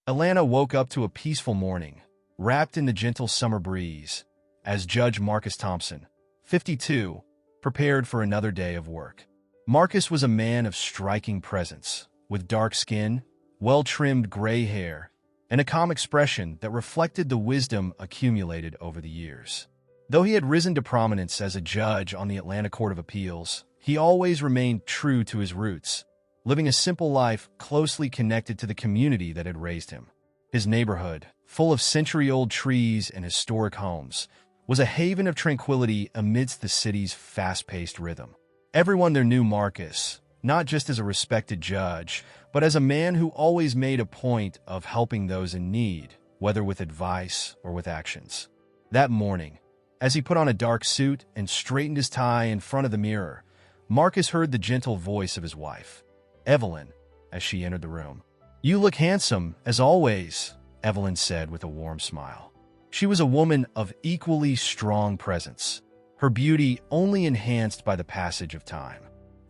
Atlanta woke up to a peaceful morning, wrapped in the gentle summer breeze, as Judge Marcus Thompson, 52, prepared for another day of work. Marcus was a man of striking presence, with dark skin, well-trimmed gray hair, and a calm expression that reflected the wisdom accumulated over the years. Though he had risen to prominence as a judge on the Atlanta Court of Appeals, he always remained true to his roots, living a simple life closely connected to the community that had raised him. His neighborhood, full of century-old trees and historic homes, was a haven of tranquility amidst the city's fast-paced rhythm. Everyone there knew Marcus, not just as a respected judge, but as a man who always made a point of helping those in need, whether with advice or with actions. That morning, as he put on a dark suit and straightened his tie in front of the mirror, Marcus heard the gentle voice of his wife, Evelyn, as she entered the room. "You look handsome, as always," Evelyn said with a warm smile. She was a woman of equally strong presence, her beauty only enhanced by the passage of time.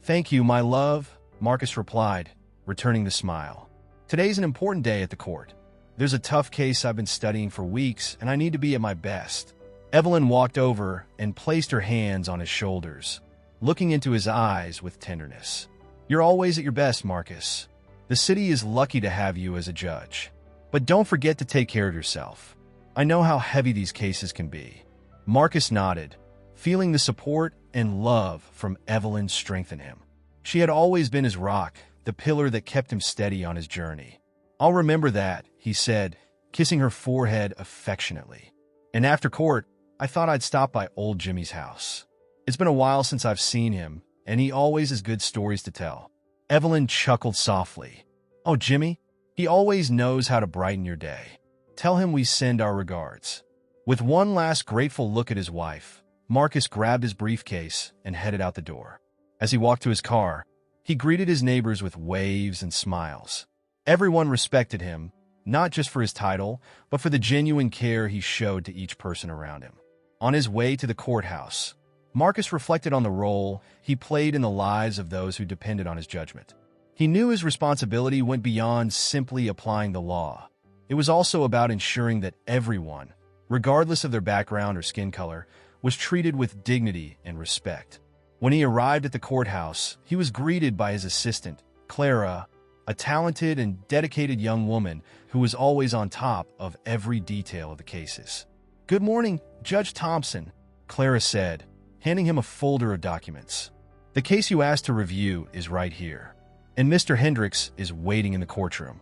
"Thank you, my love," Marcus replied, returning the smile. "Today's an important day at the court. There's a tough case I've been studying for weeks, and I need to be at my best." Evelyn walked over and placed her hands on his shoulders, looking into his eyes with tenderness. "You're always at your best, Marcus. The city is lucky to have you as a judge. But don't forget to take care of yourself. I know how heavy these cases can be." Marcus nodded, feeling the support and love from Evelyn strengthen him. She had always been his rock, the pillar that kept him steady on his journey. "I'll remember that," he said, kissing her forehead affectionately. "And after court, I thought I'd stop by old Jimmy's house. It's been a while since I've seen him, and he always has good stories to tell." Evelyn chuckled softly. "Oh, Jimmy? He always knows how to brighten your day. Tell him we send our regards." With one last grateful look at his wife, Marcus grabbed his briefcase and headed out the door. As he walked to his car, he greeted his neighbors with waves and smiles. Everyone respected him, not just for his title, but for the genuine care he showed to each person around him. On his way to the courthouse, Marcus reflected on the role he played in the lives of those who depended on his judgment. He knew his responsibility went beyond simply applying the law. It was also about ensuring that everyone, regardless of their background or skin color, was treated with dignity and respect. When he arrived at the courthouse, he was greeted by his assistant, Clara, a talented and dedicated young woman who was always on top of every detail of the cases. "Good morning, Judge Thompson," Clara said, handing him a folder of documents. "The case you asked to review is right here, and Mr. Hendricks is waiting in the courtroom."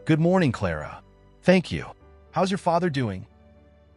"Good morning, Clara." "Thank you. How's your father doing?"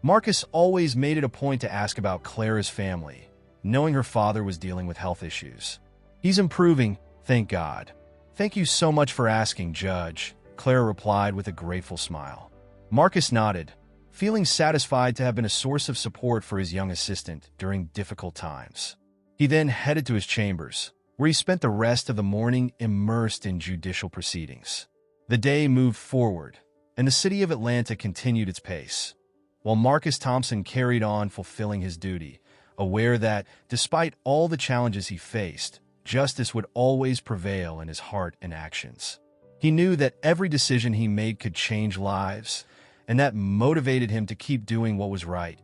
Marcus always made it a point to ask about Clara's family, knowing her father was dealing with health issues. "He's improving, thank God." "Thank you so much for asking, Judge," Clara replied with a grateful smile. Marcus nodded, feeling satisfied to have been a source of support for his young assistant during difficult times. He then headed to his chambers, where he spent the rest of the morning immersed in judicial proceedings. The day moved forward, and the city of Atlanta continued its pace, while Marcus Thompson carried on fulfilling his duty, aware that, despite all the challenges he faced, justice would always prevail in his heart and actions. He knew that every decision he made could change lives, and that motivated him to keep doing what was right,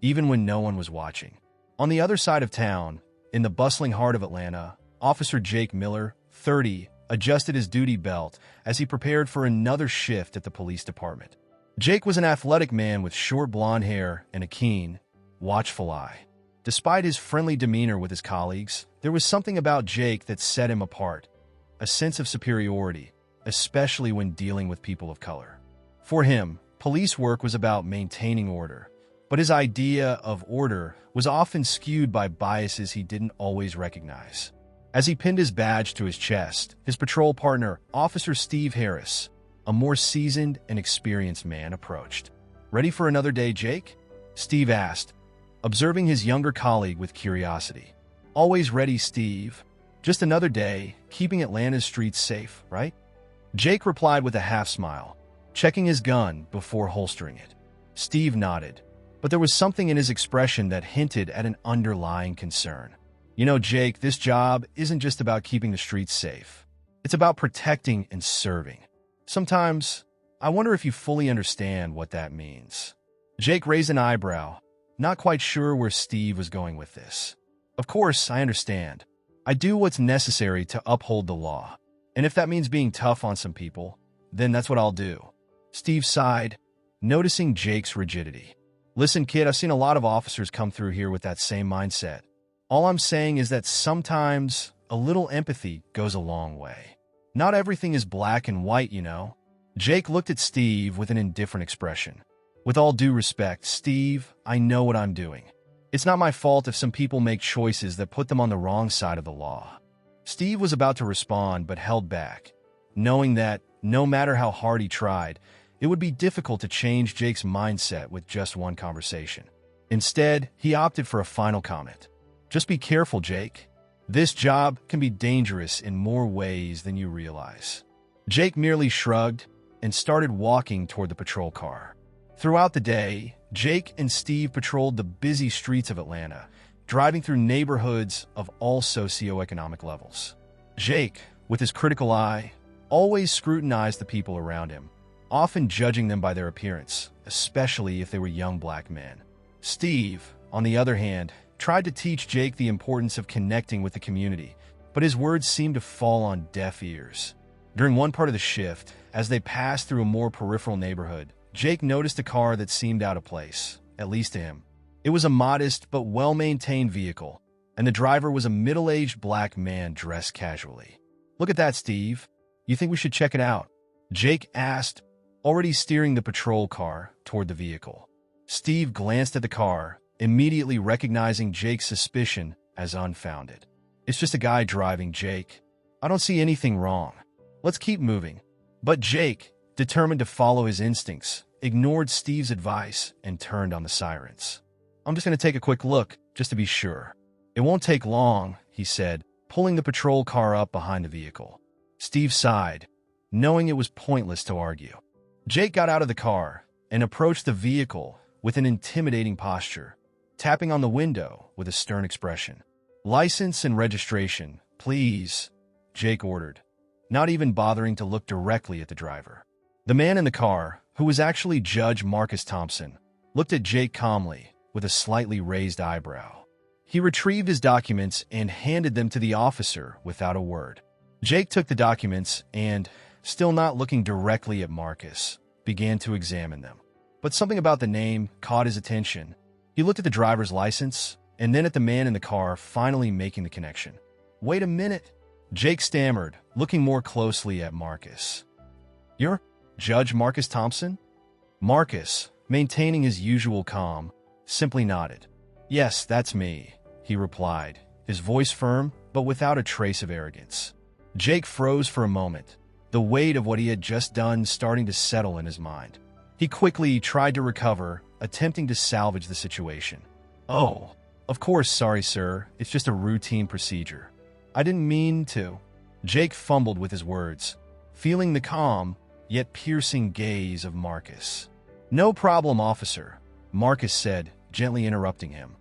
even when no one was watching. On the other side of town, in the bustling heart of Atlanta, Officer Jake Miller, 30, adjusted his duty belt as he prepared for another shift at the police department. Jake was an athletic man with short blonde hair and a keen, watchful eye. Despite his friendly demeanor with his colleagues, there was something about Jake that set him apart, a sense of superiority, especially when dealing with people of color. For him, police work was about maintaining order, but his idea of order was often skewed by biases he didn't always recognize. As he pinned his badge to his chest, his patrol partner, Officer Steve Harris, a more seasoned and experienced man, approached. "Ready for another day, Jake?" Steve asked, observing his younger colleague with curiosity. "Always ready, Steve. Just another day, keeping Atlanta's streets safe, right?" Jake replied with a half-smile, checking his gun before holstering it. Steve nodded, but there was something in his expression that hinted at an underlying concern. "You know, Jake, this job isn't just about keeping the streets safe. It's about protecting and serving. Sometimes I wonder if you fully understand what that means." Jake raised an eyebrow, not quite sure where Steve was going with this. "Of course, I understand. I do what's necessary to uphold the law. And if that means being tough on some people, then that's what I'll do." Steve sighed, noticing Jake's rigidity. "Listen, kid, I've seen a lot of officers come through here with that same mindset. All I'm saying is that sometimes a little empathy goes a long way. Not everything is black and white, you know." Jake looked at Steve with an indifferent expression. "With all due respect, Steve, I know what I'm doing. It's not my fault if some people make choices that put them on the wrong side of the law." Steve was about to respond but held back, knowing that, no matter how hard he tried, it would be difficult to change Jake's mindset with just one conversation. Instead, he opted for a final comment. "Just be careful, Jake. This job can be dangerous in more ways than you realize." Jake merely shrugged and started walking toward the patrol car. Throughout the day, Jake and Steve patrolled the busy streets of Atlanta, driving through neighborhoods of all socioeconomic levels. Jake, with his critical eye, always scrutinized the people around him, often judging them by their appearance, especially if they were young black men. Steve, on the other hand, tried to teach Jake the importance of connecting with the community, but his words seemed to fall on deaf ears. During one part of the shift, as they passed through a more peripheral neighborhood, Jake noticed a car that seemed out of place, at least to him. It was a modest but well-maintained vehicle, and the driver was a middle-aged black man dressed casually. "Look at that, Steve. You think we should check it out?" Jake asked, already steering the patrol car toward the vehicle. Steve glanced at the car, immediately recognizing Jake's suspicion as unfounded. "It's just a guy driving, Jake. I don't see anything wrong. Let's keep moving." But Jake, determined to follow his instincts, ignored Steve's advice and turned on the sirens. "I'm just going to take a quick look, just to be sure." "It won't take long," he said, pulling the patrol car up behind the vehicle. Steve sighed, knowing it was pointless to argue. Jake got out of the car and approached the vehicle with an intimidating posture, tapping on the window with a stern expression. "License and registration, please," Jake ordered, not even bothering to look directly at the driver. The man in the car, who was actually Judge Marcus Thompson, looked at Jake calmly, with a slightly raised eyebrow. He retrieved his documents and handed them to the officer without a word. Jake took the documents and, still not looking directly at Marcus, began to examine them. But something about the name caught his attention. He looked at the driver's license, and then at the man in the car finally making the connection. "Wait a minute," Jake stammered, looking more closely at Marcus. "You're Judge Marcus Thompson?" Marcus, maintaining his usual calm, simply nodded. "Yes, that's me," he replied, his voice firm but without a trace of arrogance. Jake froze for a moment, the weight of what he had just done starting to settle in his mind. He quickly tried to recover, attempting to salvage the situation. "Oh, of course, sorry, sir. It's just a routine procedure. I didn't mean to." Jake fumbled with his words, feeling the calm, yet piercing gaze of Marcus. "No problem, officer," Marcus said, gently interrupting him.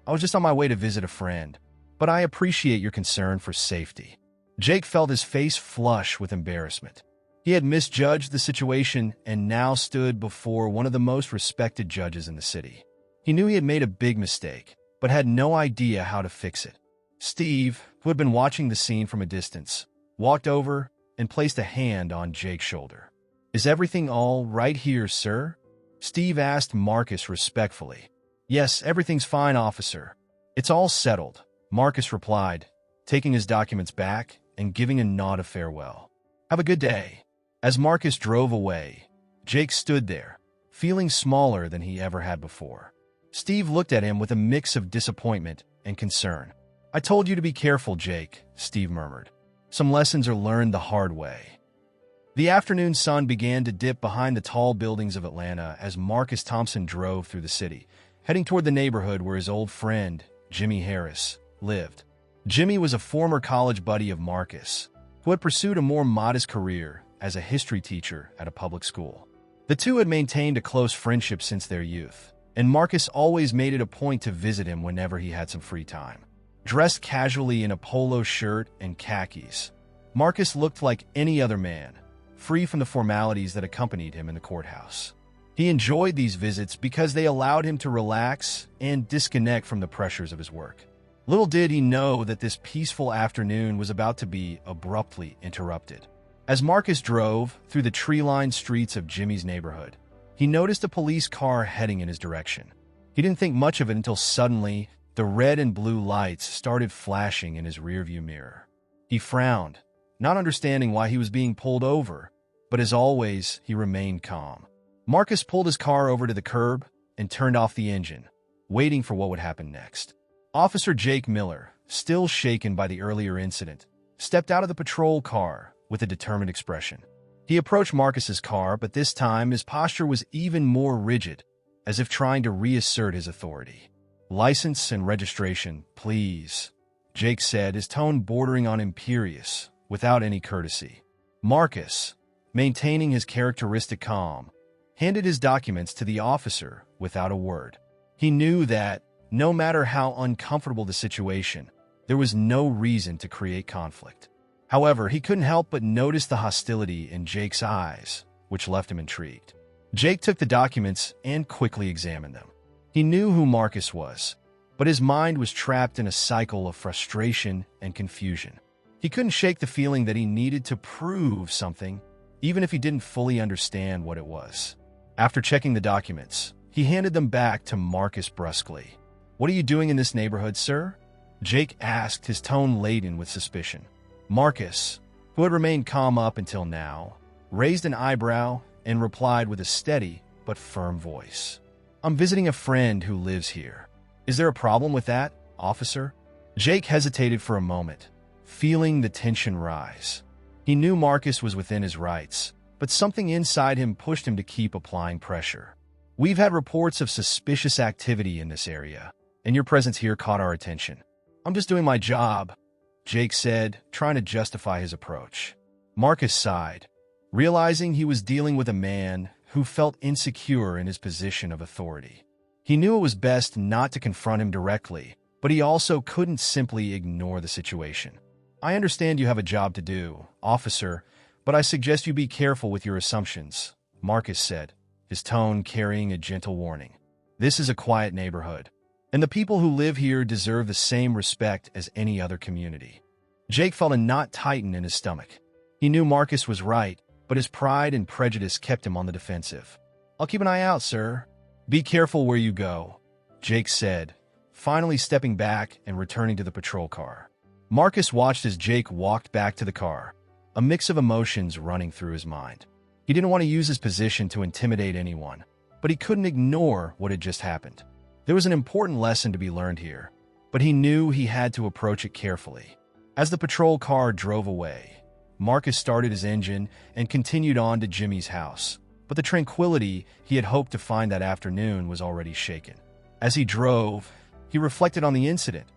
"I was just on my way to visit a friend, but I appreciate your concern for safety." Jake felt his face flush with embarrassment. He had misjudged the situation and now stood before one of the most respected judges in the city. He knew he had made a big mistake, but had no idea how to fix it. Steve, who had been watching the scene from a distance, walked over and placed a hand on Jake's shoulder. "Is everything all right here, sir?" Steve asked Marcus respectfully. "Yes, everything's fine, officer. It's all settled," Marcus replied, taking his documents back and giving a nod of farewell. "Have a good day." As Marcus drove away, Jake stood there, feeling smaller than he ever had before. Steve looked at him with a mix of disappointment and concern. "I told you to be careful, Jake," Steve murmured. "Some lessons are learned the hard way." The afternoon sun began to dip behind the tall buildings of Atlanta as Marcus Thompson drove through the city, heading toward the neighborhood where his old friend, Jimmy Harris, lived. Jimmy was a former college buddy of Marcus, who had pursued a more modest career as a history teacher at a public school. The two had maintained a close friendship since their youth, and Marcus always made it a point to visit him whenever he had some free time. Dressed casually in a polo shirt and khakis, Marcus looked like any other man, free from the formalities that accompanied him in the courthouse. He enjoyed these visits because they allowed him to relax and disconnect from the pressures of his work. Little did he know that this peaceful afternoon was about to be abruptly interrupted. As Marcus drove through the tree-lined streets of Jimmy's neighborhood, he noticed a police car heading in his direction. He didn't think much of it until suddenly the red and blue lights started flashing in his rearview mirror. He frowned, not understanding why he was being pulled over, but as always, he remained calm. Marcus pulled his car over to the curb and turned off the engine, waiting for what would happen next. Officer Jake Miller, still shaken by the earlier incident, stepped out of the patrol car with a determined expression. He approached Marcus's car, but this time his posture was even more rigid, as if trying to reassert his authority. "License and registration, please," Jake said, his tone bordering on imperious, without any courtesy. Marcus, maintaining his characteristic calm, handed his documents to the officer without a word. He knew that, no matter how uncomfortable the situation, there was no reason to create conflict. However, he couldn't help but notice the hostility in Jake's eyes, which left him intrigued. Jake took the documents and quickly examined them. He knew who Marcus was, but his mind was trapped in a cycle of frustration and confusion. He couldn't shake the feeling that he needed to prove something, even if he didn't fully understand what it was. After checking the documents, he handed them back to Marcus brusquely. "What are you doing in this neighborhood, sir?" Jake asked, his tone laden with suspicion. Marcus, who had remained calm up until now, raised an eyebrow and replied with a steady but firm voice. "I'm visiting a friend who lives here. Is there a problem with that, officer?" Jake hesitated for a moment, feeling the tension rise. He knew Marcus was within his rights, but something inside him pushed him to keep applying pressure. "We've had reports of suspicious activity in this area, and your presence here caught our attention." "I'm just doing my job," Jake said, trying to justify his approach. Marcus sighed, realizing he was dealing with a man who felt insecure in his position of authority. He knew it was best not to confront him directly, but he also couldn't simply ignore the situation. "I understand you have a job to do, officer, but I suggest you be careful with your assumptions," Marcus said, his tone carrying a gentle warning. "This is a quiet neighborhood, and the people who live here deserve the same respect as any other community." Jake felt a knot tighten in his stomach. He knew Marcus was right, but his pride and prejudice kept him on the defensive. "I'll keep an eye out, sir." "Be careful where you go," Jake said, finally stepping back and returning to the patrol car. Marcus watched as Jake walked back to the car, a mix of emotions running through his mind. He didn't want to use his position to intimidate anyone, but he couldn't ignore what had just happened. There was an important lesson to be learned here, but he knew he had to approach it carefully. As the patrol car drove away, Marcus started his engine and continued on to Jimmy's house, but the tranquility he had hoped to find that afternoon was already shaken. As he drove, he reflected on the incident,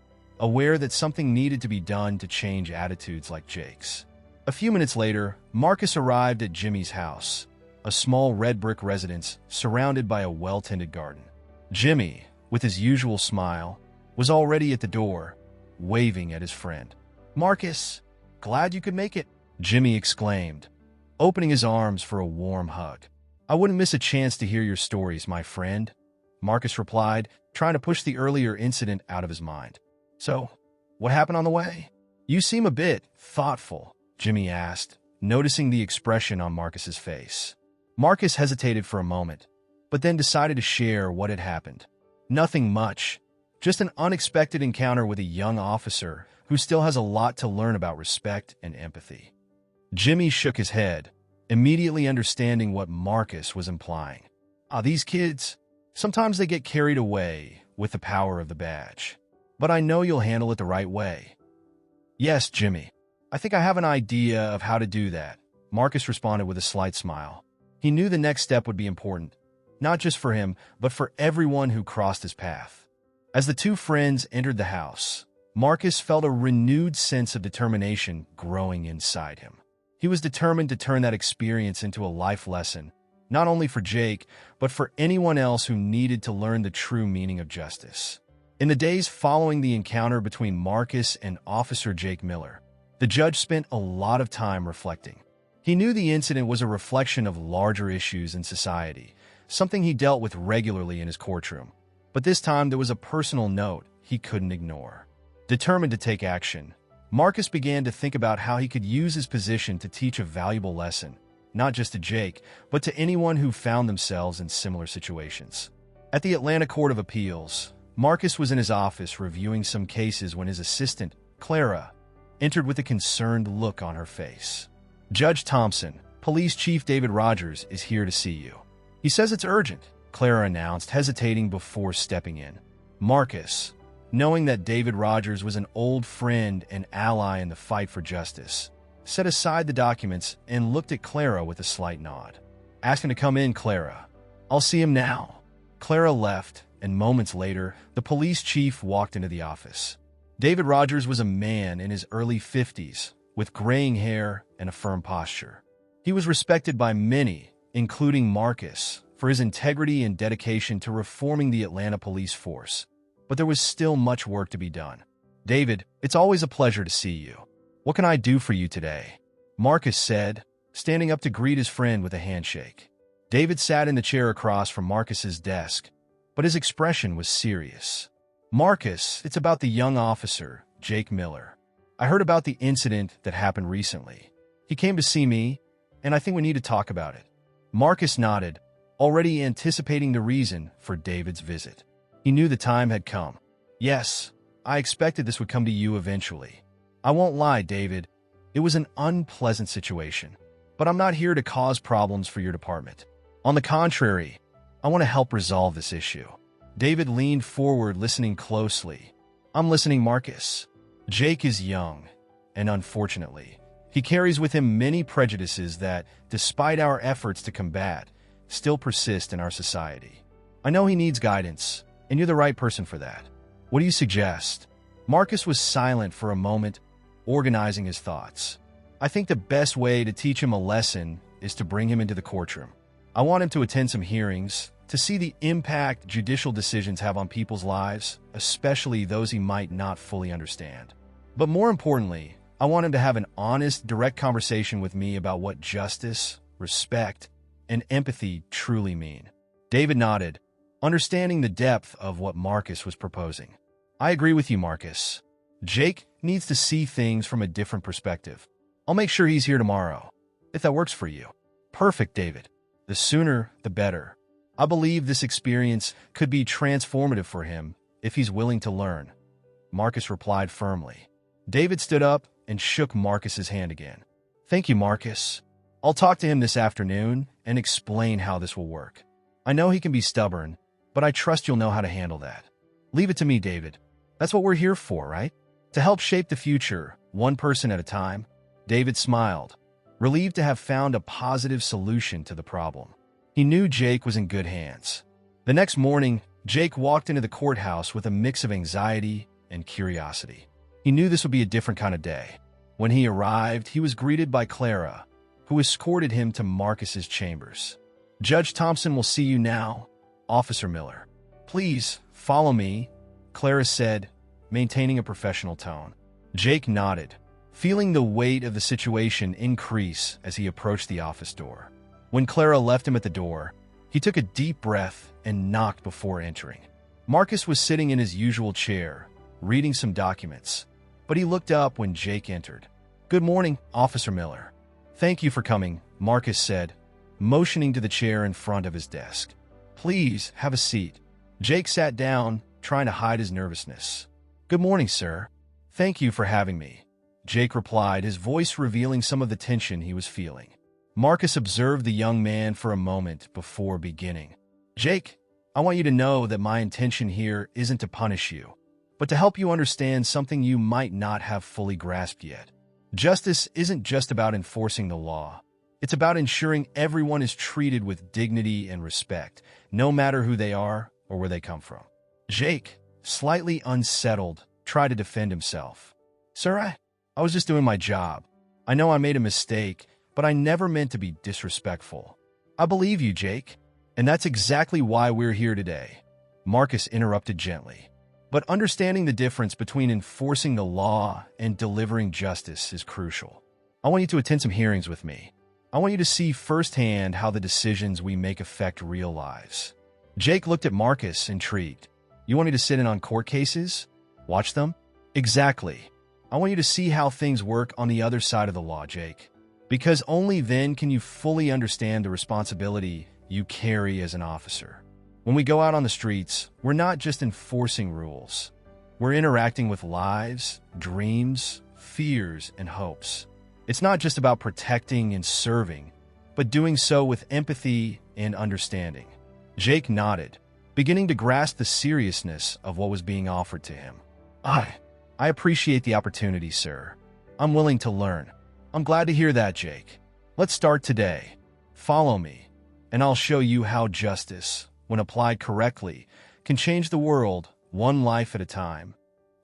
aware that something needed to be done to change attitudes like Jake's. A few minutes later, Marcus arrived at Jimmy's house, a small red brick residence surrounded by a well-tended garden. Jimmy, with his usual smile, was already at the door, waving at his friend. "Marcus, glad you could make it," Jimmy exclaimed, opening his arms for a warm hug. "I wouldn't miss a chance to hear your stories, my friend," Marcus replied, trying to push the earlier incident out of his mind. "So, what happened on the way?" "You seem a bit thoughtful," Jimmy asked, noticing the expression on Marcus's face. Marcus hesitated for a moment, but then decided to share what had happened. "Nothing much, just an unexpected encounter with a young officer who still has a lot to learn about respect and empathy." Jimmy shook his head, immediately understanding what Marcus was implying. These kids, sometimes they get carried away with the power of the badge. But I know you'll handle it the right way." "Yes, Jimmy. I think I have an idea of how to do that," Marcus responded with a slight smile. He knew the next step would be important, not just for him, but for everyone who crossed his path. As the two friends entered the house, Marcus felt a renewed sense of determination growing inside him. He was determined to turn that experience into a life lesson, not only for Jake, but for anyone else who needed to learn the true meaning of justice. In the days following the encounter between Marcus and Officer Jake Miller, the judge spent a lot of time reflecting. He knew the incident was a reflection of larger issues in society, something he dealt with regularly in his courtroom. But this time there was a personal note he couldn't ignore. Determined to take action, Marcus began to think about how he could use his position to teach a valuable lesson, not just to Jake, but to anyone who found themselves in similar situations. At the Atlanta Court of Appeals, Marcus was in his office reviewing some cases when his assistant, Clara, entered with a concerned look on her face. "Judge Thompson, Police Chief David Rogers is here to see you. He says it's urgent," Clara announced, hesitating before stepping in. Marcus, knowing that David Rogers was an old friend and ally in the fight for justice, set aside the documents and looked at Clara with a slight nod. "Ask him to come in, Clara. I'll see him now." Clara left, and moments later, the police chief walked into the office. David Rogers was a man in his early 50s, with graying hair and a firm posture. He was respected by many, including Marcus, for his integrity and dedication to reforming the Atlanta police force. But there was still much work to be done. "David, it's always a pleasure to see you. What can I do for you today?" Marcus said, standing up to greet his friend with a handshake. David sat in the chair across from Marcus's desk, but his expression was serious. "Marcus, it's about the young officer, Jake Miller. I heard about the incident that happened recently. He came to see me, and I think we need to talk about it." Marcus nodded, already anticipating the reason for David's visit. He knew the time had come. "Yes, I expected this would come to you eventually. I won't lie, David. It was an unpleasant situation, but I'm not here to cause problems for your department. On the contrary, I want to help resolve this issue." David leaned forward, listening closely. "I'm listening, Marcus. Jake is young, and unfortunately, he carries with him many prejudices that, despite our efforts to combat, still persist in our society. I know he needs guidance, and you're the right person for that. What do you suggest?" Marcus was silent for a moment, organizing his thoughts. "I think the best way to teach him a lesson is to bring him into the courtroom. I want him to attend some hearings, to see the impact judicial decisions have on people's lives, especially those he might not fully understand. But more importantly, I want him to have an honest, direct conversation with me about what justice, respect, and empathy truly mean." David nodded, understanding the depth of what Marcus was proposing. "I agree with you, Marcus. Jake needs to see things from a different perspective. I'll make sure he's here tomorrow, if that works for you." "Perfect, David. The sooner, the better. I believe this experience could be transformative for him if he's willing to learn," Marcus replied firmly. David stood up and shook Marcus's hand again. "Thank you, Marcus. I'll talk to him this afternoon and explain how this will work. I know he can be stubborn, but I trust you'll know how to handle that. Leave it to me, David. That's what we're here for, right? To help shape the future, one person at a time." David smiled, relieved to have found a positive solution to the problem. He knew Jake was in good hands. The next morning, Jake walked into the courthouse with a mix of anxiety and curiosity. He knew this would be a different kind of day. When he arrived, he was greeted by Clara, who escorted him to Marcus's chambers. "Judge Thompson will see you now, Officer Miller. Please, follow me," Clara said, maintaining a professional tone. Jake nodded, feeling the weight of the situation increase as he approached the office door. When Clara left him at the door, he took a deep breath and knocked before entering. Marcus was sitting in his usual chair, reading some documents, but he looked up when Jake entered. "Good morning, Officer Miller." "Thank you for coming," Marcus said, motioning to the chair in front of his desk. "Please, have a seat." Jake sat down, trying to hide his nervousness. "Good morning, sir. Thank you for having me," Jake replied, his voice revealing some of the tension he was feeling. Marcus observed the young man for a moment before beginning. "Jake, I want you to know that my intention here isn't to punish you, but to help you understand something you might not have fully grasped yet. Justice isn't just about enforcing the law. It's about ensuring everyone is treated with dignity and respect, no matter who they are or where they come from." Jake, slightly unsettled, tried to defend himself. "Sir, I was just doing my job. I know I made a mistake, but I never meant to be disrespectful." "I believe you, Jake, and that's exactly why we're here today," Marcus interrupted gently. "But understanding the difference between enforcing the law and delivering justice is crucial. I want you to attend some hearings with me. I want you to see firsthand how the decisions we make affect real lives. Jake looked at Marcus, intrigued. You want me to sit in on court cases? Watch them? Exactly. I want you to see how things work on the other side of the law, Jake. Because only then can you fully understand the responsibility you carry as an officer. When we go out on the streets, we're not just enforcing rules. We're interacting with lives, dreams, fears, and hopes. It's not just about protecting and serving, but doing so with empathy and understanding. Jake nodded, beginning to grasp the seriousness of what was being offered to him. I appreciate the opportunity, sir. I'm willing to learn. I'm glad to hear that, Jake. Let's start today. Follow me, and I'll show you how justice, when applied correctly, can change the world one life at a time,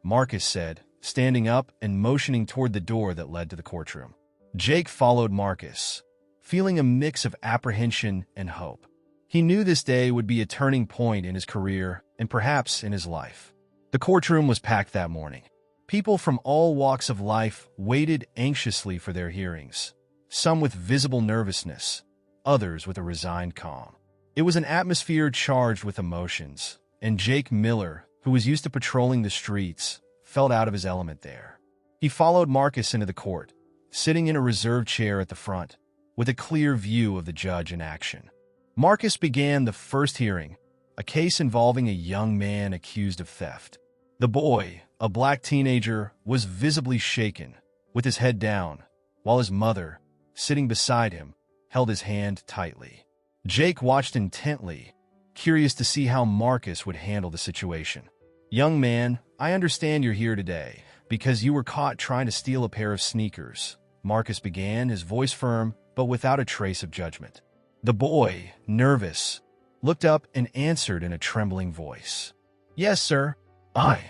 Marcus said, standing up and motioning toward the door that led to the courtroom. Jake followed Marcus, feeling a mix of apprehension and hope. He knew this day would be a turning point in his career and perhaps in his life. The courtroom was packed that morning. People from all walks of life waited anxiously for their hearings, some with visible nervousness, others with a resigned calm. It was an atmosphere charged with emotions, and Jake Miller, who was used to patrolling the streets, felt out of his element there. He followed Marcus into the court, sitting in a reserved chair at the front, with a clear view of the judge in action. Marcus began the first hearing, a case involving a young man accused of theft. The boy, a black teenager, was visibly shaken, with his head down, while his mother, sitting beside him, held his hand tightly. Jake watched intently, curious to see how Marcus would handle the situation. Young man, I understand you're here today because you were caught trying to steal a pair of sneakers, Marcus began, his voice firm but without a trace of judgment. The boy, nervous, looked up and answered in a trembling voice. Yes, sir. I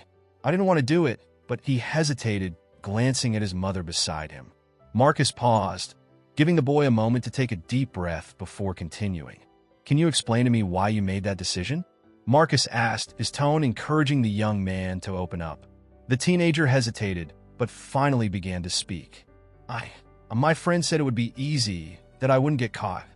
didn't want to do it, but he hesitated, glancing at his mother beside him. Marcus paused, giving the boy a moment to take a deep breath before continuing. Can you explain to me why you made that decision? Marcus asked, his tone encouraging the young man to open up. The teenager hesitated, but finally began to speak. My friend said it would be easy, that I wouldn't get caught.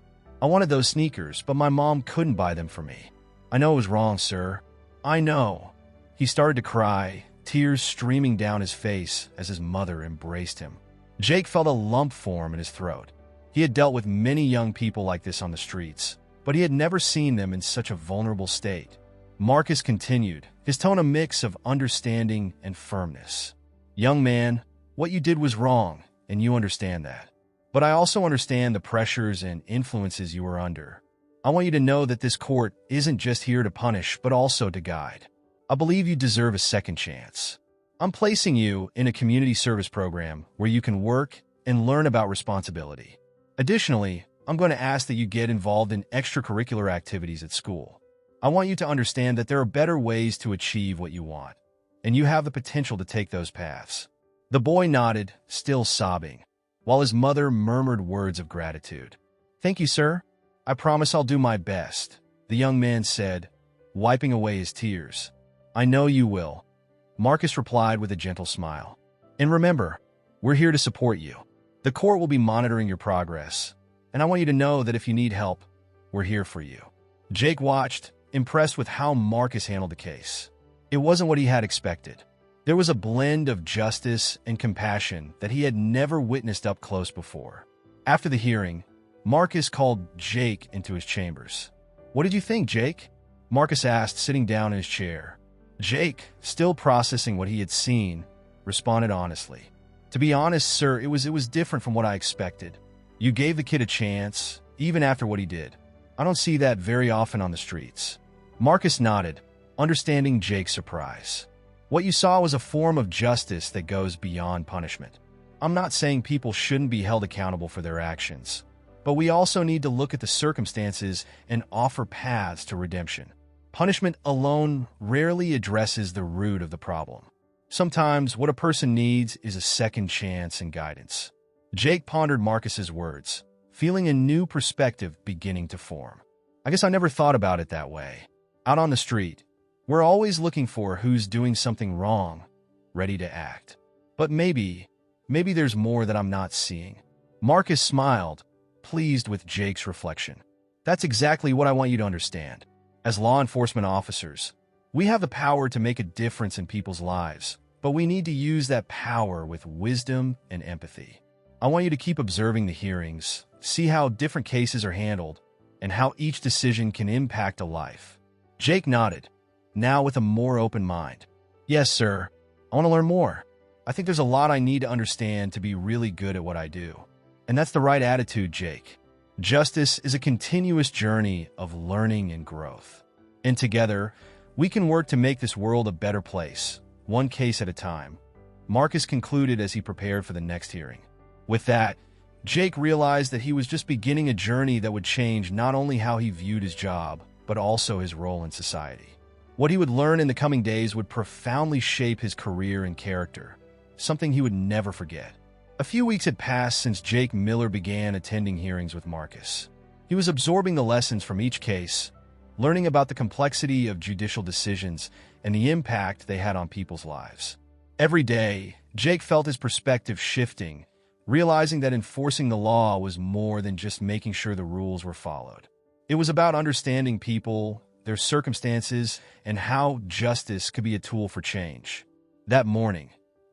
I wanted those sneakers, but my mom couldn't buy them for me. I know it was wrong, sir. I know. He started to cry, tears streaming down his face as his mother embraced him. Jake felt a lump form in his throat. He had dealt with many young people like this on the streets, but he had never seen them in such a vulnerable state. Marcus continued, his tone a mix of understanding and firmness. Young man, what you did was wrong, and you understand that. But I also understand the pressures and influences you were under. I want you to know that this court isn't just here to punish, but also to guide. I believe you deserve a second chance. I'm placing you in a community service program where you can work and learn about responsibility. Additionally, I'm going to ask that you get involved in extracurricular activities at school. I want you to understand that there are better ways to achieve what you want, and you have the potential to take those paths. The boy nodded, still sobbing, while his mother murmured words of gratitude. Thank you, sir. I promise I'll do my best, the young man said, wiping away his tears. I know you will, Marcus replied with a gentle smile. And remember, we're here to support you. The court will be monitoring your progress, and I want you to know that if you need help, we're here for you. Jake watched, impressed with how Marcus handled the case. It wasn't what he had expected. There was a blend of justice and compassion that he had never witnessed up close before. After the hearing, Marcus called Jake into his chambers. What did you think, Jake? Marcus asked, sitting down in his chair. Jake, still processing what he had seen, responded honestly. To be honest, sir, it was different from what I expected. You gave the kid a chance, even after what he did. I don't see that very often on the streets. Marcus nodded, understanding Jake's surprise. What you saw was a form of justice that goes beyond punishment. I'm not saying people shouldn't be held accountable for their actions, but we also need to look at the circumstances and offer paths to redemption. Punishment alone rarely addresses the root of the problem. Sometimes what a person needs is a second chance and guidance. Jake pondered Marcus's words, feeling a new perspective beginning to form. I guess I never thought about it that way. Out on the street, we're always looking for who's doing something wrong, ready to act. But maybe there's more that I'm not seeing. Marcus smiled, pleased with Jake's reflection. That's exactly what I want you to understand. As law enforcement officers, we have the power to make a difference in people's lives, but we need to use that power with wisdom and empathy. I want you to keep observing the hearings, see how different cases are handled, and how each decision can impact a life. Jake nodded, now with a more open mind. Yes, sir. I want to learn more. I think there's a lot I need to understand to be really good at what I do. And that's the right attitude, Jake. Justice is a continuous journey of learning and growth. And together, we can work to make this world a better place, one case at a time. Marcus concluded as he prepared for the next hearing. With that, Jake realized that he was just beginning a journey that would change not only how he viewed his job, but also his role in society. What he would learn in the coming days would profoundly shape his career and character, something he would never forget. A few weeks had passed since Jake Miller began attending hearings with Marcus. He was absorbing the lessons from each case, learning about the complexity of judicial decisions and the impact they had on people's lives. Every day, Jake felt his perspective shifting, realizing that enforcing the law was more than just making sure the rules were followed. It was about understanding people, their circumstances, and how justice could be a tool for change. That morning,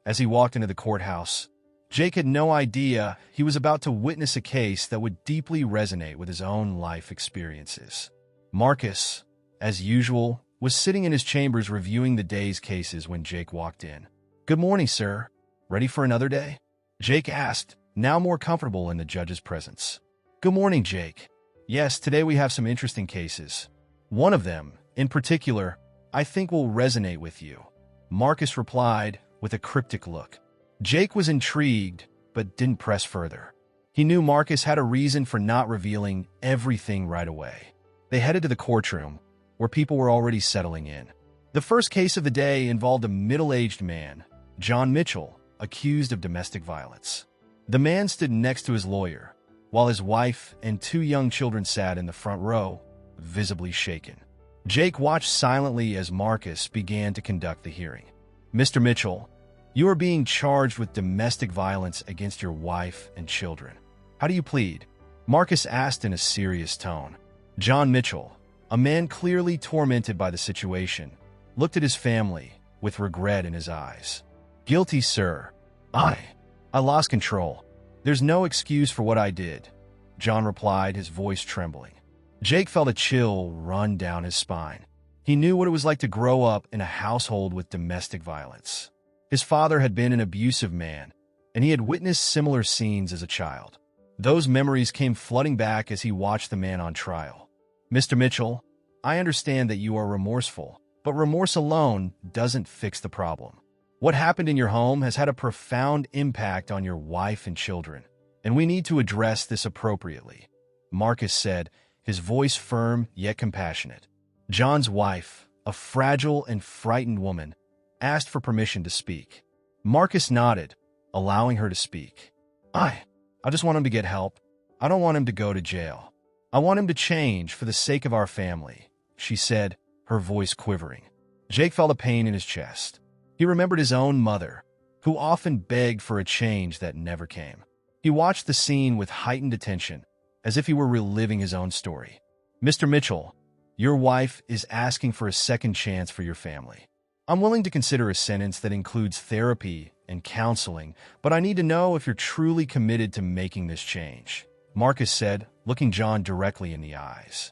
as he walked into the courthouse, Jake had no idea he was about to witness a case that would deeply resonate with his own life experiences. Marcus, as usual, was sitting in his chambers reviewing the day's cases when Jake walked in. "Good morning, sir. Ready for another day?" Jake asked, now more comfortable in the judge's presence. "Good morning, Jake. Yes, today we have some interesting cases. One of them, in particular, I think will resonate with you," Marcus replied with a cryptic look. Jake was intrigued, but didn't press further. He knew Marcus had a reason for not revealing everything right away. They headed to the courtroom, where people were already settling in. The first case of the day involved a middle-aged man, John Mitchell, accused of domestic violence. The man stood next to his lawyer, while his wife and 2 young children sat in the front row, visibly shaken. Jake watched silently as Marcus began to conduct the hearing. "Mr. Mitchell, you are being charged with domestic violence against your wife and children. How do you plead?" Marcus asked in a serious tone. John Mitchell, a man clearly tormented by the situation, looked at his family with regret in his eyes. "Guilty, sir. I lost control. There's no excuse for what I did," John replied, his voice trembling. Jake felt a chill run down his spine. He knew what it was like to grow up in a household with domestic violence. His father had been an abusive man, and he had witnessed similar scenes as a child. Those memories came flooding back as he watched the man on trial. "Mr. Mitchell, I understand that you are remorseful, but remorse alone doesn't fix the problem. What happened in your home has had a profound impact on your wife and children, and we need to address this appropriately," Marcus said, his voice firm yet compassionate. John's wife, a fragile and frightened woman, asked for permission to speak. Marcus nodded, allowing her to speak. I just want him to get help. I don't want him to go to jail. I want him to change for the sake of our family," she said, her voice quivering. Jake felt a pain in his chest. He remembered his own mother, who often begged for a change that never came. He watched the scene with heightened attention, as if he were reliving his own story. "Mr. Mitchell, your wife is asking for a second chance for your family. I'm willing to consider a sentence that includes therapy and counseling, but I need to know if you're truly committed to making this change," Marcus said, looking John directly in the eyes.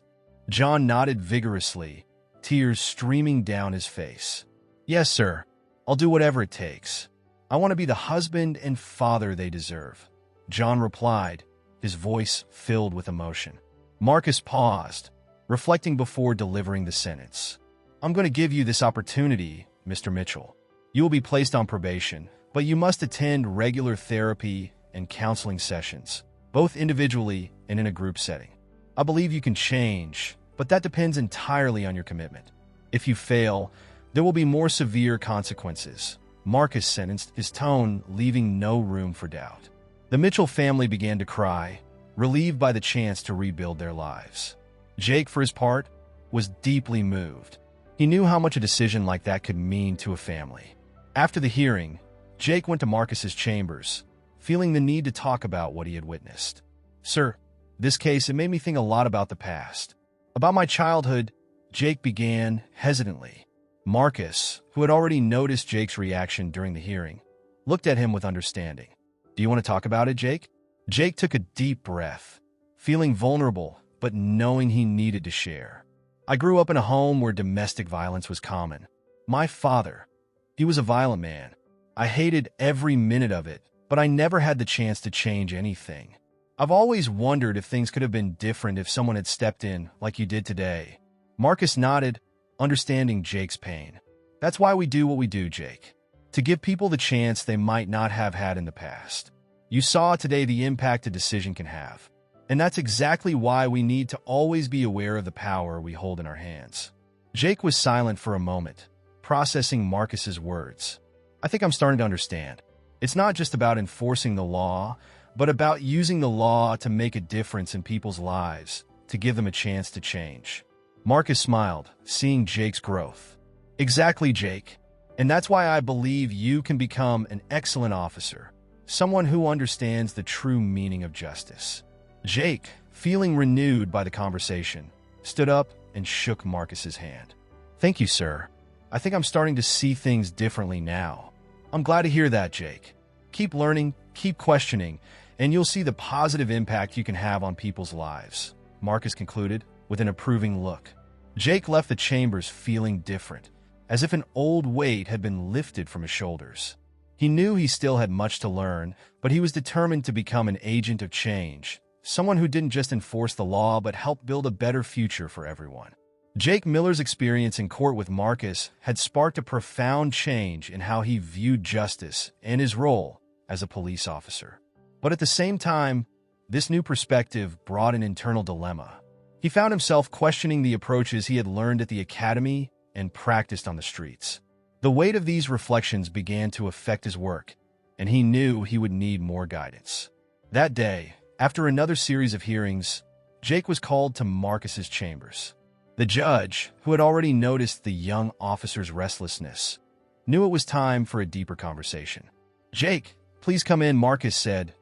John nodded vigorously, tears streaming down his face. "Yes, sir. I'll do whatever it takes. I want to be the husband and father they deserve," John replied, his voice filled with emotion. Marcus paused, reflecting before delivering the sentence. "I'm going to give you this opportunity, Mr. Mitchell. You will be placed on probation, but you must attend regular therapy and counseling sessions, both individually and in a group setting. I believe you can change, but that depends entirely on your commitment. If you fail, there will be more severe consequences," Marcus sentenced, his tone leaving no room for doubt. The Mitchell family began to cry, relieved by the chance to rebuild their lives. Jake, for his part, was deeply moved. He knew how much a decision like that could mean to a family. After the hearing, Jake went to Marcus's chambers, feeling the need to talk about what he had witnessed. "Sir, This case, it made me think a lot about the past. About my childhood, Jake began hesitantly. Marcus, who had already noticed Jake's reaction during the hearing, looked at him with understanding. Do you want to talk about it, Jake? Jake took a deep breath, feeling vulnerable, but knowing he needed to share. I grew up in a home where domestic violence was common. My father, he was a violent man. I hated every minute of it, but I never had the chance to change anything. I've always wondered if things could have been different if someone had stepped in like you did today. Marcus nodded, understanding Jake's pain. That's why we do what we do, Jake. To give people the chance they might not have had in the past. You saw today the impact a decision can have. And that's exactly why we need to always be aware of the power we hold in our hands. Jake was silent for a moment, processing Marcus's words. I think I'm starting to understand. It's not just about enforcing the law, but about using the law to make a difference in people's lives, to give them a chance to change. Marcus smiled, seeing Jake's growth. Exactly, Jake. And that's why I believe you can become an excellent officer, someone who understands the true meaning of justice. Jake, feeling renewed by the conversation, stood up and shook Marcus's hand. Thank you, sir. I think I'm starting to see things differently now. I'm glad to hear that, Jake. Keep learning, keep questioning, and you'll see the positive impact you can have on people's lives, Marcus concluded with an approving look. Jake left the chambers feeling different, as if an old weight had been lifted from his shoulders. He knew he still had much to learn, but he was determined to become an agent of change, someone who didn't just enforce the law but helped build a better future for everyone. Jake Miller's experience in court with Marcus had sparked a profound change in how he viewed justice and his role as a police officer. But at the same time, this new perspective brought an internal dilemma. He found himself questioning the approaches he had learned at the academy and practiced on the streets. The weight of these reflections began to affect his work, and he knew he would need more guidance. That day, after another series of hearings, Jake was called to Marcus's chambers. The judge, who had already noticed the young officer's restlessness, knew it was time for a deeper conversation. Jake, please come in, Marcus said,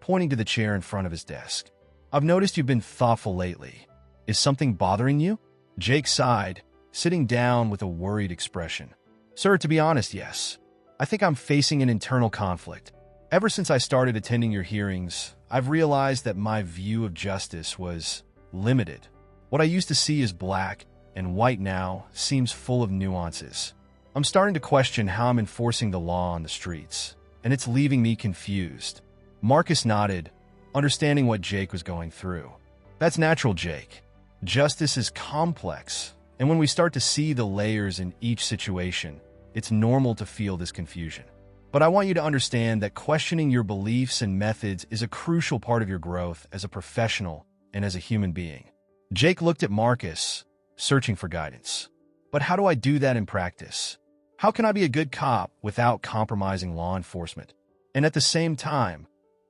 pointing to the chair in front of his desk. I've noticed you've been thoughtful lately. Is something bothering you? Jake sighed, sitting down with a worried expression. Sir, to be honest, yes. I think I'm facing an internal conflict. Ever since I started attending your hearings, I've realized that my view of justice was limited. What I used to see as black and white now seems full of nuances. I'm starting to question how I'm enforcing the law on the streets, and it's leaving me confused. Marcus nodded, understanding what Jake was going through. That's natural, Jake. Justice is complex, and when we start to see the layers in each situation, it's normal to feel this confusion. But I want you to understand that questioning your beliefs and methods is a crucial part of your growth as a professional and as a human being. Jake looked at Marcus, searching for guidance. But how do I do that in practice? How can I be a good cop without compromising law enforcement? And at the same time,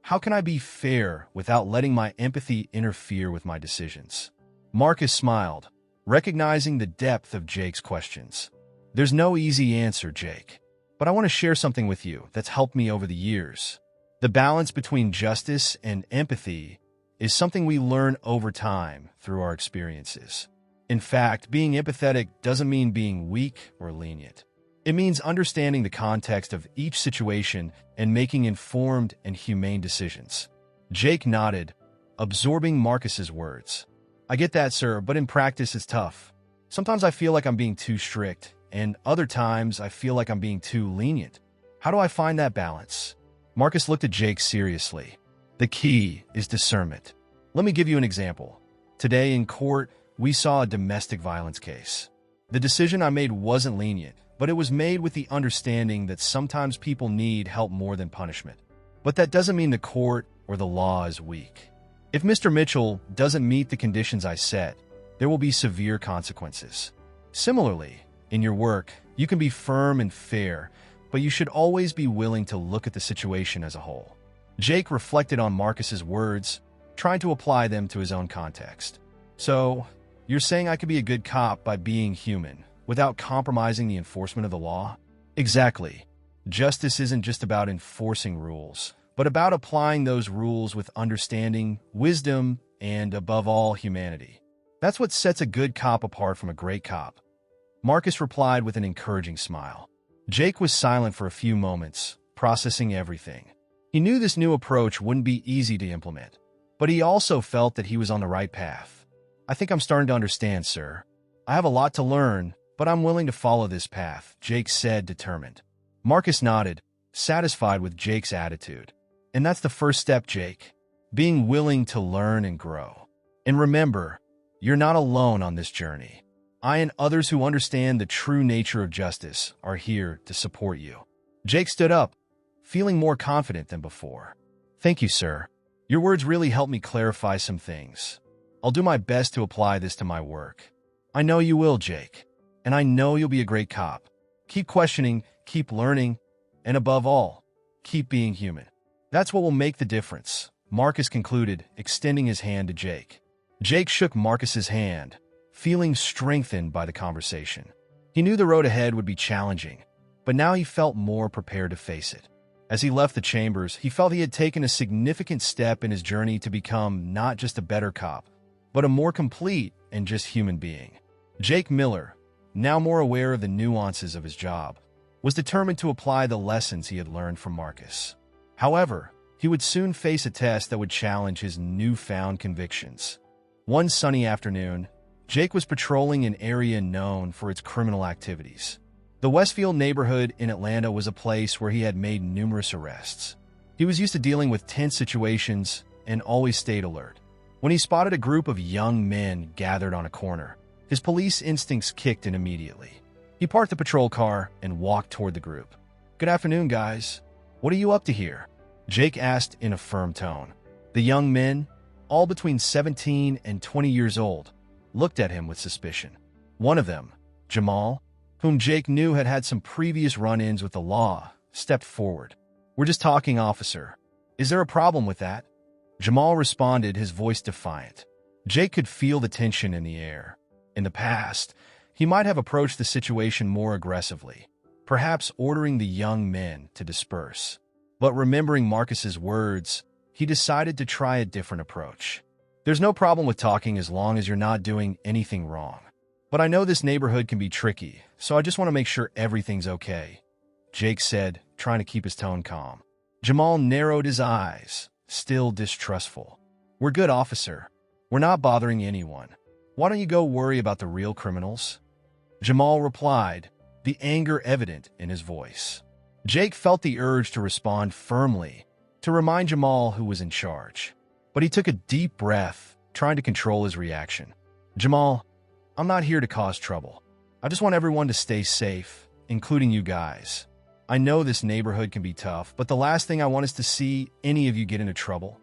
how can I be fair without letting my empathy interfere with my decisions? Marcus smiled, recognizing the depth of Jake's questions. There's no easy answer, Jake. But I want to share something with you that's helped me over the years. The balance between justice and empathy is something we learn over time through our experiences. In fact, being empathetic doesn't mean being weak or lenient. It means understanding the context of each situation and making informed and humane decisions. Jake nodded, absorbing Marcus's words. I get that, sir, but in practice it's tough. Sometimes I feel like I'm being too strict, and other times I feel like I'm being too lenient. How do I find that balance? Marcus looked at Jake seriously. The key is discernment. Let me give you an example. Today in court, we saw a domestic violence case. The decision I made wasn't lenient, but it was made with the understanding that sometimes people need help more than punishment. But that doesn't mean the court or the law is weak. If Mr. Mitchell doesn't meet the conditions I set, there will be severe consequences. Similarly, in your work, you can be firm and fair, but you should always be willing to look at the situation as a whole. Jake reflected on Marcus's words, trying to apply them to his own context. So, you're saying I could be a good cop by being human, without compromising the enforcement of the law? Exactly. Justice isn't just about enforcing rules, but about applying those rules with understanding, wisdom, and, above all, humanity. That's what sets a good cop apart from a great cop. Marcus replied with an encouraging smile. Jake was silent for a few moments, processing everything. He knew this new approach wouldn't be easy to implement, but he also felt that he was on the right path. I think I'm starting to understand, sir. I have a lot to learn, but I'm willing to follow this path, Jake said, determined. Marcus nodded, satisfied with Jake's attitude. And that's the first step, Jake. Being willing to learn and grow. And remember, you're not alone on this journey. I and others who understand the true nature of justice are here to support you. Jake stood up, feeling more confident than before. Thank you, sir. Your words really helped me clarify some things. I'll do my best to apply this to my work. I know you will, Jake. And I know you'll be a great cop. Keep questioning, keep learning, and above all, keep being human. That's what will make the difference, Marcus concluded, extending his hand to Jake. Jake shook Marcus's hand, feeling strengthened by the conversation. He knew the road ahead would be challenging, but now he felt more prepared to face it. As he left the chambers, he felt he had taken a significant step in his journey to become not just a better cop, but a more complete and just human being. Jake Miller, now more aware of the nuances of his job, was determined to apply the lessons he had learned from Marcus. However, he would soon face a test that would challenge his newfound convictions. One sunny afternoon, Jake was patrolling an area known for its criminal activities. The Westfield neighborhood in Atlanta was a place where he had made numerous arrests. He was used to dealing with tense situations and always stayed alert. When he spotted a group of young men gathered on a corner, his police instincts kicked in immediately. He parked the patrol car and walked toward the group. "Good afternoon, guys. What are you up to here?" Jake asked in a firm tone. The young men, all between 17 and 20 years old, looked at him with suspicion. One of them, Jamal, whom Jake knew had had some previous run-ins with the law, stepped forward. "We're just talking, officer. Is there a problem with that?" Jamal responded, his voice defiant. Jake could feel the tension in the air. In the past, he might have approached the situation more aggressively, perhaps ordering the young men to disperse. But remembering Marcus's words, he decided to try a different approach. "There's no problem with talking as long as you're not doing anything wrong. But I know this neighborhood can be tricky, so I just want to make sure everything's okay," Jake said, trying to keep his tone calm. Jamal narrowed his eyes, still distrustful. "We're good, officer. We're not bothering anyone. Why don't you go worry about the real criminals?" Jamal replied, the anger evident in his voice. Jake felt the urge to respond firmly, to remind Jamal who was in charge. But he took a deep breath, trying to control his reaction. "Jamal, I'm not here to cause trouble. I just want everyone to stay safe, including you guys. I know this neighborhood can be tough, but the last thing I want is to see any of you get into trouble,"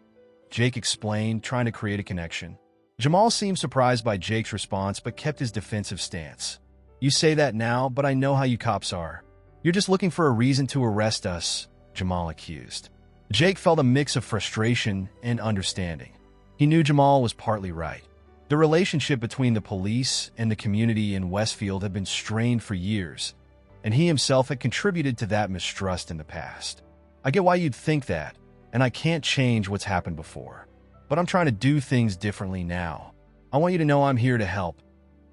Jake explained, trying to create a connection. Jamal seemed surprised by Jake's response but kept his defensive stance. "You say that now, but I know how you cops are. You're just looking for a reason to arrest us," Jamal accused. Jake felt a mix of frustration and understanding. He knew Jamal was partly right. The relationship between the police and the community in Westfield had been strained for years, and he himself had contributed to that mistrust in the past. "I get why you'd think that, and I can't change what's happened before. But I'm trying to do things differently now. I want you to know I'm here to help,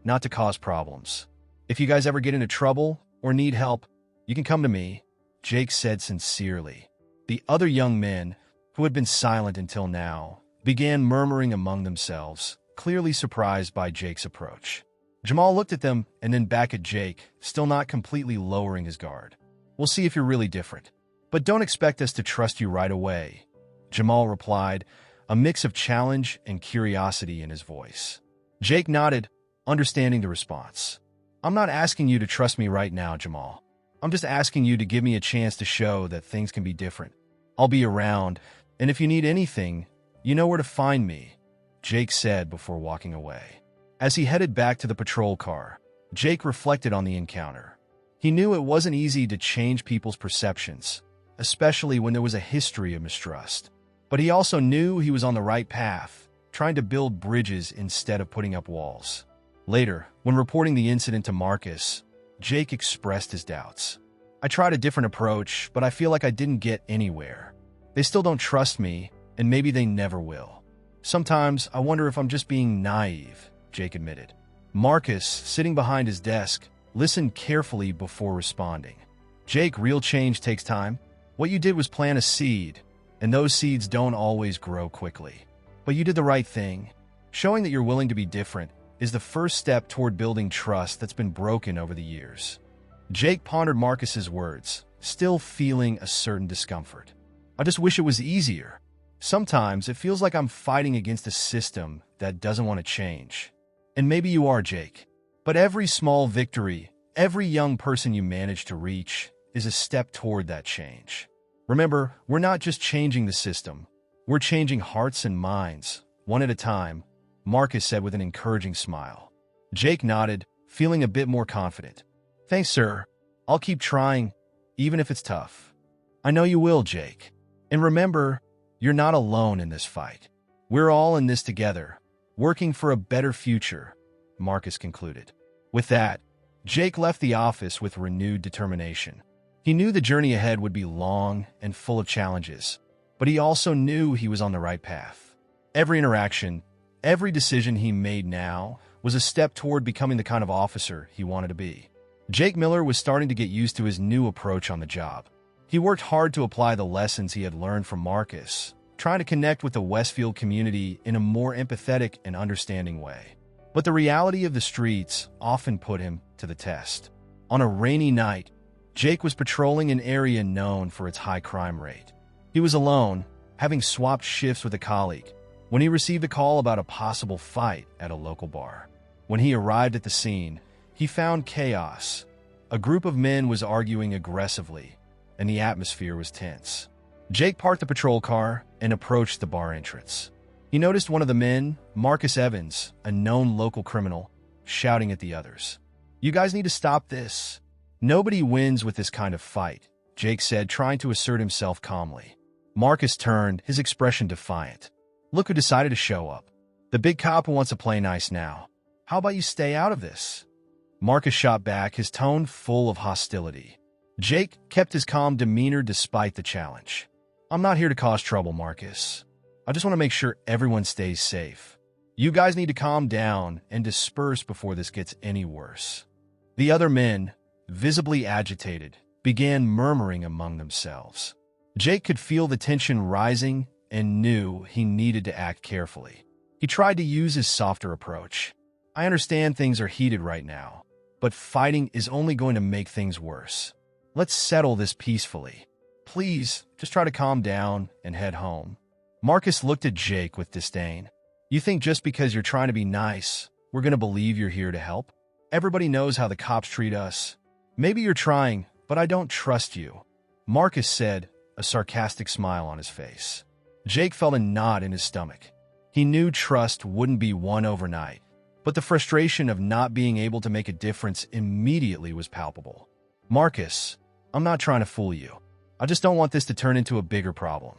not to cause problems. If you guys ever get into trouble or need help, you can come to me," Jake said sincerely. The other young men, who had been silent until now, began murmuring among themselves, clearly surprised by Jake's approach. Jamal looked at them and then back at Jake, still not completely lowering his guard. "We'll see if you're really different. But don't expect us to trust you right away," Jamal replied, a mix of challenge and curiosity in his voice. Jake nodded, understanding the response. "I'm not asking you to trust me right now, Jamal. I'm just asking you to give me a chance to show that things can be different. I'll be around, and if you need anything, you know where to find me," Jake said before walking away. As he headed back to the patrol car, Jake reflected on the encounter. He knew it wasn't easy to change people's perceptions, especially when there was a history of mistrust. But he also knew he was on the right path, trying to build bridges instead of putting up walls. Later, when reporting the incident to Marcus, Jake expressed his doubts. "I tried a different approach, but I feel like I didn't get anywhere. They still don't trust me, and maybe they never will." Sometimes I wonder if I'm just being naive, Jake admitted. Marcus, sitting behind his desk, listened carefully before responding. Jake, real change takes time. What you did was plant a seed, and those seeds don't always grow quickly. But you did the right thing. Showing that you're willing to be different is the first step toward building trust that's been broken over the years. Jake pondered Marcus's words, still feeling a certain discomfort. I just wish it was easier. Sometimes it feels like I'm fighting against a system that doesn't want to change. And maybe you are, Jake. But every small victory, every young person you manage to reach, is a step toward that change. Remember, we're not just changing the system. We're changing hearts and minds, one at a time, Marcus said with an encouraging smile. Jake nodded, feeling a bit more confident. Thanks, sir. I'll keep trying, even if it's tough. I know you will, Jake. And remember, you're not alone in this fight. We're all in this together, working for a better future, Marcus concluded. With that, Jake left the office with renewed determination. He knew the journey ahead would be long and full of challenges, but he also knew he was on the right path. Every interaction, every decision he made now was a step toward becoming the kind of officer he wanted to be. Jake Miller was starting to get used to his new approach on the job. He worked hard to apply the lessons he had learned from Marcus, trying to connect with the Westfield community in a more empathetic and understanding way. But the reality of the streets often put him to the test. On a rainy night, Jake was patrolling an area known for its high crime rate. He was alone, having swapped shifts with a colleague, when he received a call about a possible fight at a local bar. When he arrived at the scene, he found chaos. A group of men was arguing aggressively, and the atmosphere was tense. Jake parked the patrol car and approached the bar entrance. He noticed one of the men, Marcus Evans, a known local criminal, shouting at the others. You guys need to stop this. Nobody wins with this kind of fight, Jake said, trying to assert himself calmly. Marcus turned, his expression defiant. Look who decided to show up. The big cop who wants to play nice now. How about you stay out of this? Marcus shot back, his tone full of hostility. Jake kept his calm demeanor despite the challenge. I'm not here to cause trouble, Marcus. I just want to make sure everyone stays safe. You guys need to calm down and disperse before this gets any worse. The other men, visibly agitated, began murmuring among themselves. Jake could feel the tension rising and knew he needed to act carefully. He tried to use his softer approach. I understand things are heated right now, but fighting is only going to make things worse. Let's settle this peacefully. Please, just try to calm down and head home. Marcus looked at Jake with disdain. You think just because you're trying to be nice, we're going to believe you're here to help? Everybody knows how the cops treat us. Maybe you're trying, but I don't trust you, Marcus said, a sarcastic smile on his face. Jake felt a knot in his stomach. He knew trust wouldn't be won overnight, but the frustration of not being able to make a difference immediately was palpable. Marcus, I'm not trying to fool you. I just don't want this to turn into a bigger problem.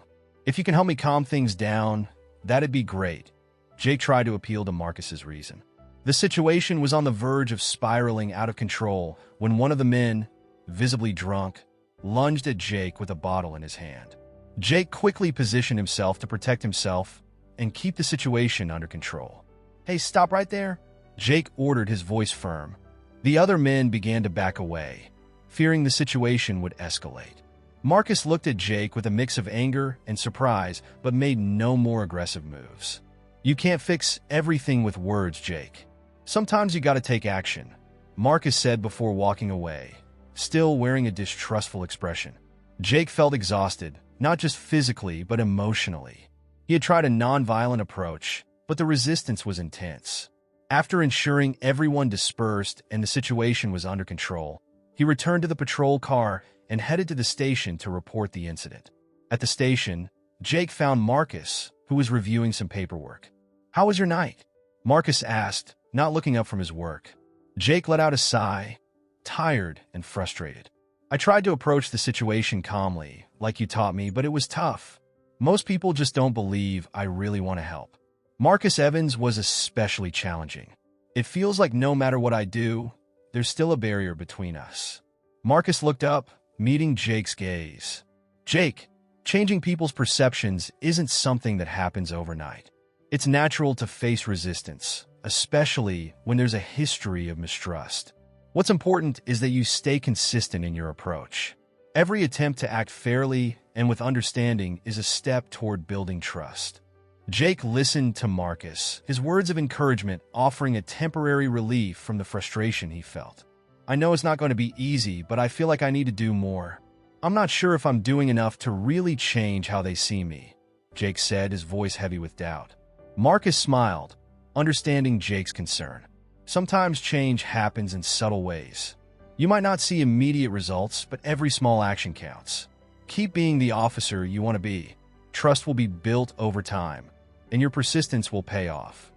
If you can help me calm things down, that'd be great. Jake tried to appeal to Marcus's reason. The situation was on the verge of spiraling out of control when one of the men, visibly drunk, lunged at Jake with a bottle in his hand. Jake quickly positioned himself to protect himself and keep the situation under control. Hey, stop right there, Jake ordered, his voice firm. The other men began to back away, fearing the situation would escalate. Marcus looked at Jake with a mix of anger and surprise, but made no more aggressive moves. You can't fix everything with words, Jake. Sometimes you gotta take action, Marcus said before walking away, still wearing a distrustful expression. Jake felt exhausted, not just physically, but emotionally. He had tried a non-violent approach, but the resistance was intense. After ensuring everyone dispersed and the situation was under control, he returned to the patrol car and headed to the station to report the incident. At the station, Jake found Marcus, who was reviewing some paperwork. How was your night? Marcus asked, not looking up from his work. Jake let out a sigh, tired and frustrated. I tried to approach the situation calmly, like you taught me, but it was tough. Most people just don't believe I really want to help. Marcus Evans was especially challenging. It feels like no matter what I do, there's still a barrier between us. Marcus looked up, meeting Jake's gaze. Jake, changing people's perceptions isn't something that happens overnight. It's natural to face resistance, especially when there's a history of mistrust. What's important is that you stay consistent in your approach. Every attempt to act fairly and with understanding is a step toward building trust. Jake listened to Marcus, his words of encouragement offering a temporary relief from the frustration he felt. I know it's not going to be easy, but I feel like I need to do more. I'm not sure if I'm doing enough to really change how they see me, Jake said, his voice heavy with doubt. Marcus smiled, understanding Jake's concern. Sometimes change happens in subtle ways. You might not see immediate results, but every small action counts. Keep being the officer you want to be. Trust will be built over time, and your persistence will pay off.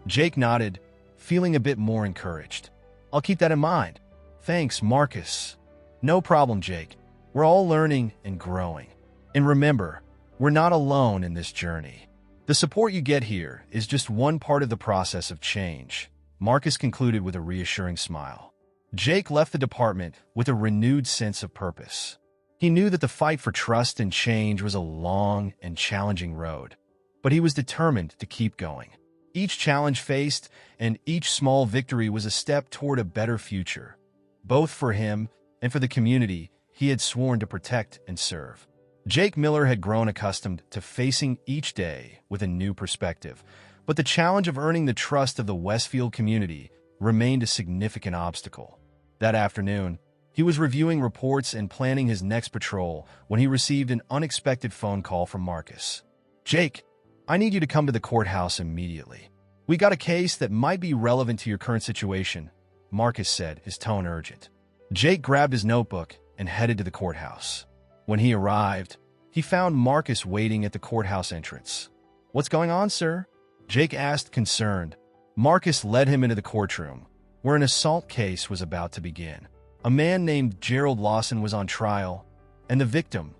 Jake nodded, feeling a bit more encouraged. I'll keep that in mind. Thanks, Marcus. No problem, Jake. We're all learning and growing. And remember, we're not alone in this journey. The support you get here is just one part of the process of change, Marcus concluded with a reassuring smile. Jake left the department with a renewed sense of purpose. He knew that the fight for trust and change was a long and challenging road, but he was determined to keep going. Each challenge faced and each small victory was a step toward a better future, both for him and for the community he had sworn to protect and serve. Jake Miller had grown accustomed to facing each day with a new perspective, but the challenge of earning the trust of the Westfield community remained a significant obstacle. That afternoon, he was reviewing reports and planning his next patrol when he received an unexpected phone call from Marcus. Jake, I need you to come to the courthouse immediately. We got a case that might be relevant to your current situation, Marcus said, his tone urgent. Jake grabbed his notebook and headed to the courthouse. When he arrived, he found Marcus waiting at the courthouse entrance. What's going on, sir? Jake asked, concerned. Marcus led him into the courtroom, where an assault case was about to begin. A man named Gerald Lawson was on trial, and the victim,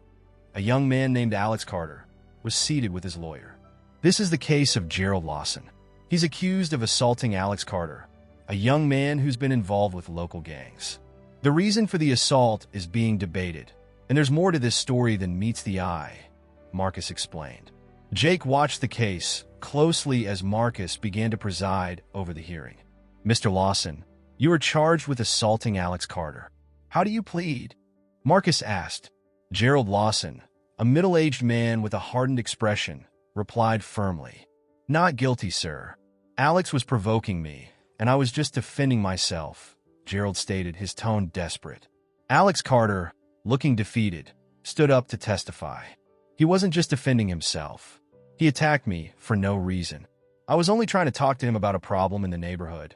a young man named Alex Carter, was seated with his lawyer. This is the case of Gerald Lawson. He's accused of assaulting Alex Carter, a young man who's been involved with local gangs. The reason for the assault is being debated, and there's more to this story than meets the eye, Marcus explained. Jake watched the case closely as Marcus began to preside over the hearing. Mr. Lawson, you are charged with assaulting Alex Carter. How do you plead? Marcus asked. Gerald Lawson, a middle-aged man with a hardened expression, replied firmly. Not guilty, sir. Alex was provoking me, and I was just defending myself, Gerald stated, his tone desperate. Alex Carter, looking defeated, stood up to testify. He wasn't just defending himself. He attacked me for no reason. I was only trying to talk to him about a problem in the neighborhood,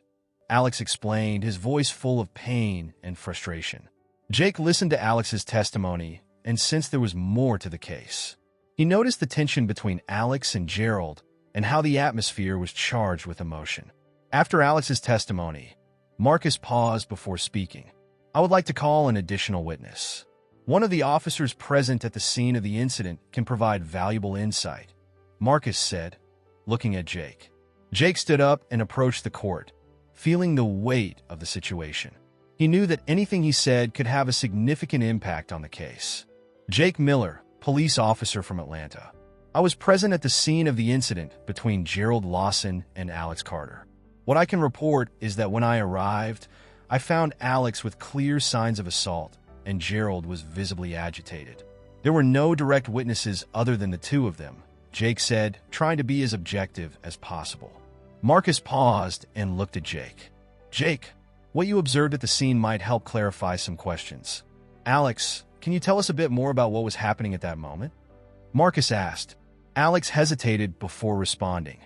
Alex explained, his voice full of pain and frustration. Jake listened to Alex's testimony and sensed there was more to the case. He noticed the tension between Alex and Gerald and how the atmosphere was charged with emotion. After Alex's testimony, Marcus paused before speaking. I would like to call an additional witness. One of the officers present at the scene of the incident can provide valuable insight, Marcus said, looking at Jake. Jake stood up and approached the court, feeling the weight of the situation. He knew that anything he said could have a significant impact on the case. Jake Miller, police officer from Atlanta. I was present at the scene of the incident between Gerald Lawson and Alex Carter. What I can report is that when I arrived, I found Alex with clear signs of assault, and Gerald was visibly agitated. There were no direct witnesses other than the two of them, Jake said, trying to be as objective as possible. Marcus paused and looked at Jake. Jake, what you observed at the scene might help clarify some questions. Alex, can you tell us a bit more about what was happening at that moment? Marcus asked. Alex hesitated before responding.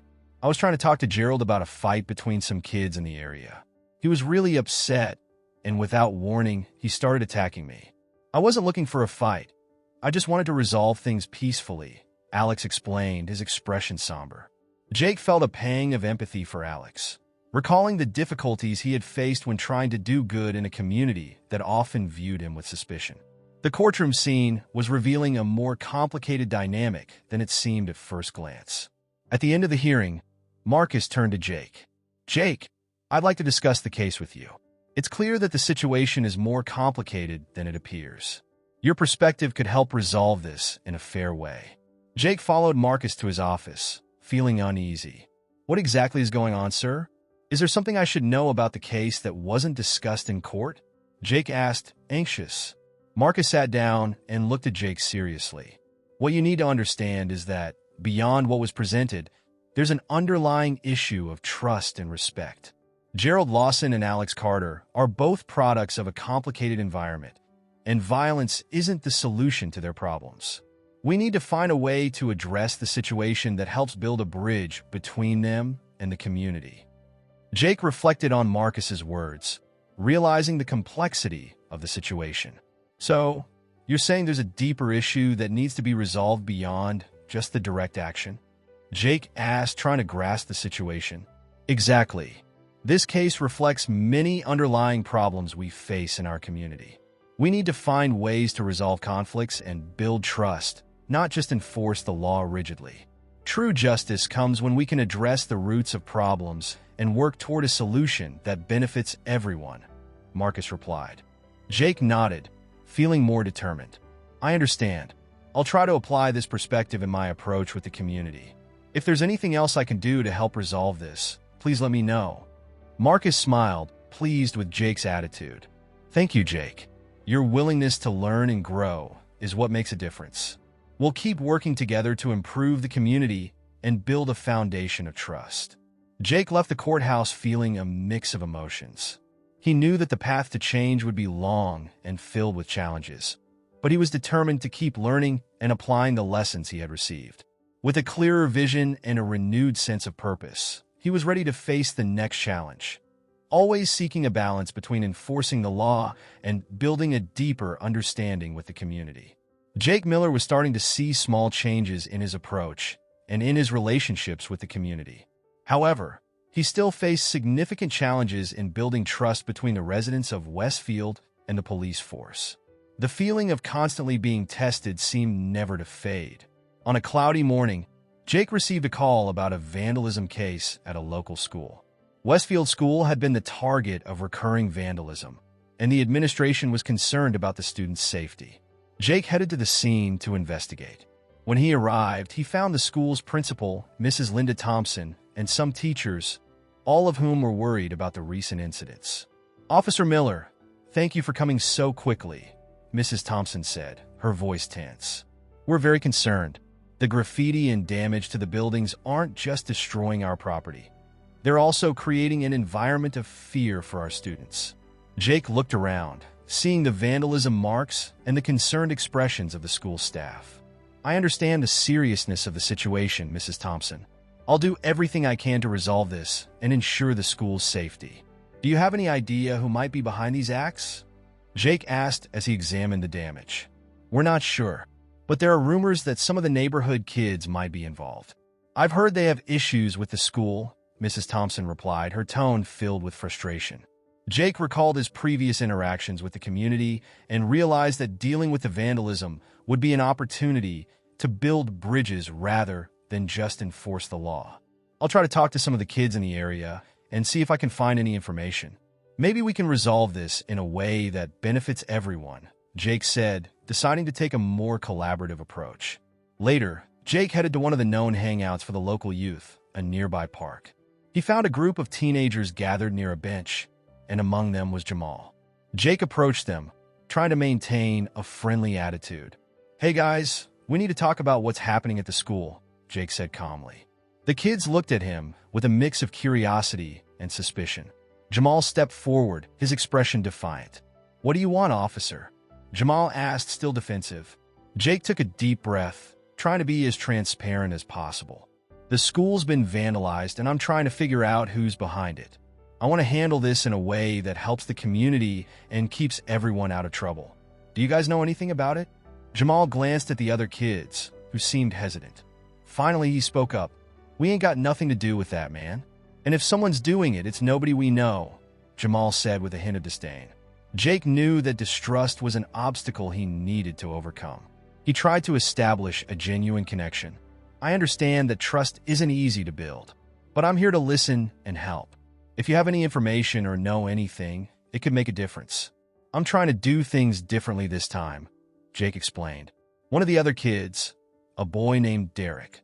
I was trying to talk to Gerald about a fight between some kids in the area. He was really upset, and without warning, he started attacking me. I wasn't looking for a fight. I just wanted to resolve things peacefully, Alex explained, his expression somber. Jake felt a pang of empathy for Alex, recalling the difficulties he had faced when trying to do good in a community that often viewed him with suspicion. The courtroom scene was revealing a more complicated dynamic than it seemed at first glance. At the end of the hearing, Marcus turned to Jake. Jake, I'd like to discuss the case with you. It's clear that the situation is more complicated than it appears. Your perspective could help resolve this in a fair way. Jake followed Marcus to his office, feeling uneasy. What exactly is going on, sir? Is there something I should know about the case that wasn't discussed in court? Jake asked, anxious. Marcus sat down and looked at Jake seriously. What you need to understand is that, beyond what was presented, there's an underlying issue of trust and respect. Gerald Lawson and Alex Carter are both products of a complicated environment, and violence isn't the solution to their problems. We need to find a way to address the situation that helps build a bridge between them and the community. Jake reflected on Marcus's words, realizing the complexity of the situation. So, you're saying there's a deeper issue that needs to be resolved beyond just the direct action? Jake asked, trying to grasp the situation. Exactly. This case reflects many underlying problems we face in our community. We need to find ways to resolve conflicts and build trust, not just enforce the law rigidly. True justice comes when we can address the roots of problems and work toward a solution that benefits everyone, Marcus replied. Jake nodded, feeling more determined. I understand. I'll try to apply this perspective in my approach with the community. If there's anything else I can do to help resolve this, please let me know. Marcus smiled, pleased with Jake's attitude. Thank you, Jake. Your willingness to learn and grow is what makes a difference. We'll keep working together to improve the community and build a foundation of trust. Jake left the courthouse feeling a mix of emotions. He knew that the path to change would be long and filled with challenges, but he was determined to keep learning and applying the lessons he had received. With a clearer vision and a renewed sense of purpose, he was ready to face the next challenge, always seeking a balance between enforcing the law and building a deeper understanding with the community. Jake Miller was starting to see small changes in his approach and in his relationships with the community. However, he still faced significant challenges in building trust between the residents of Westfield and the police force. The feeling of constantly being tested seemed never to fade. On a cloudy morning, Jake received a call about a vandalism case at a local school. Westfield School had been the target of recurring vandalism, and the administration was concerned about the students' safety. Jake headed to the scene to investigate. When he arrived, he found the school's principal, Mrs. Linda Thompson, and some teachers, all of whom were worried about the recent incidents. Officer Miller, thank you for coming so quickly, Mrs. Thompson said, her voice tense. We're very concerned. The graffiti and damage to the buildings aren't just destroying our property. They're also creating an environment of fear for our students. Jake looked around, seeing the vandalism marks and the concerned expressions of the school staff. I understand the seriousness of the situation, Mrs. Thompson. I'll do everything I can to resolve this and ensure the school's safety. Do you have any idea who might be behind these acts? Jake asked as he examined the damage. We're not sure, but there are rumors that some of the neighborhood kids might be involved. I've heard they have issues with the school, Mrs. Thompson replied, her tone filled with frustration. Jake recalled his previous interactions with the community and realized that dealing with the vandalism would be an opportunity to build bridges rather than just enforce the law. I'll try to talk to some of the kids in the area and see if I can find any information. Maybe we can resolve this in a way that benefits everyone, Jake said, deciding to take a more collaborative approach. Later, Jake headed to one of the known hangouts for the local youth, a nearby park. He found a group of teenagers gathered near a bench, and among them was Jamal. Jake approached them, trying to maintain a friendly attitude. Hey guys, we need to talk about what's happening at the school, Jake said calmly. The kids looked at him with a mix of curiosity and suspicion. Jamal stepped forward, his expression defiant. What do you want, officer? Jamal asked, still defensive. Jake took a deep breath, trying to be as transparent as possible. The school's been vandalized, and I'm trying to figure out who's behind it. I want to handle this in a way that helps the community and keeps everyone out of trouble. Do you guys know anything about it? Jamal glanced at the other kids, who seemed hesitant. Finally, he spoke up. We ain't got nothing to do with that, man. And if someone's doing it, it's nobody we know, Jamal said with a hint of disdain. Jake knew that distrust was an obstacle he needed to overcome. He tried to establish a genuine connection. I understand that trust isn't easy to build, but I'm here to listen and help. If you have any information or know anything, it could make a difference. I'm trying to do things differently this time, Jake explained. One of the other kids, a boy named Derek,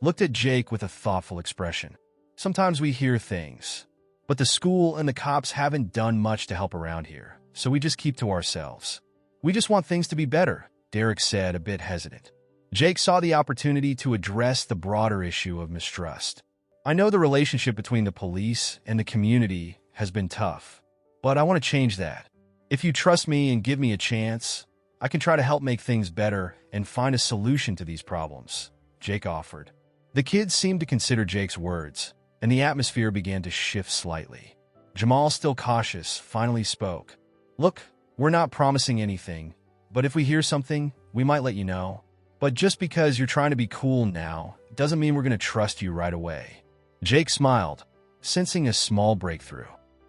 looked at Jake with a thoughtful expression. Sometimes we hear things, but the school and the cops haven't done much to help around here, so we just keep to ourselves. We just want things to be better, Derek said, a bit hesitant. Jake saw the opportunity to address the broader issue of mistrust. I know the relationship between the police and the community has been tough, but I want to change that. If you trust me and give me a chance, I can try to help make things better and find a solution to these problems, Jake offered. The kids seemed to consider Jake's words, and the atmosphere began to shift slightly. Jamal, still cautious, finally spoke. Look, we're not promising anything, but if we hear something, we might let you know. But just because you're trying to be cool now, doesn't mean we're going to trust you right away. Jake smiled, sensing a small breakthrough.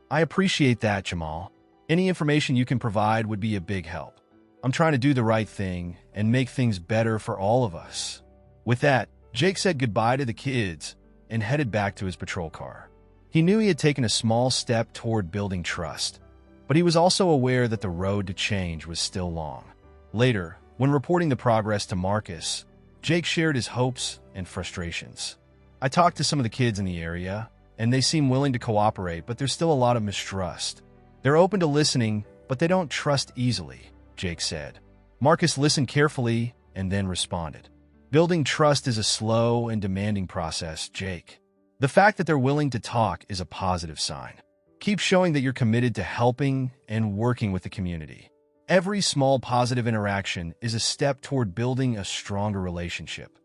I appreciate that, Jamal. Any information you can provide would be a big help. I'm trying to do the right thing and make things better for all of us. With that, Jake said goodbye to the kids and headed back to his patrol car. He knew he had taken a small step toward building trust, but he was also aware that the road to change was still long. Later, when reporting the progress to Marcus, Jake shared his hopes and frustrations. I talked to some of the kids in the area, and they seem willing to cooperate, but there's still a lot of mistrust. They're open to listening, but they don't trust easily, Jake said. Marcus listened carefully and then responded. Building trust is a slow and demanding process, Jake. The fact that they're willing to talk is a positive sign. Keep showing that you're committed to helping and working with the community. Every small positive interaction is a step toward building a stronger relationship.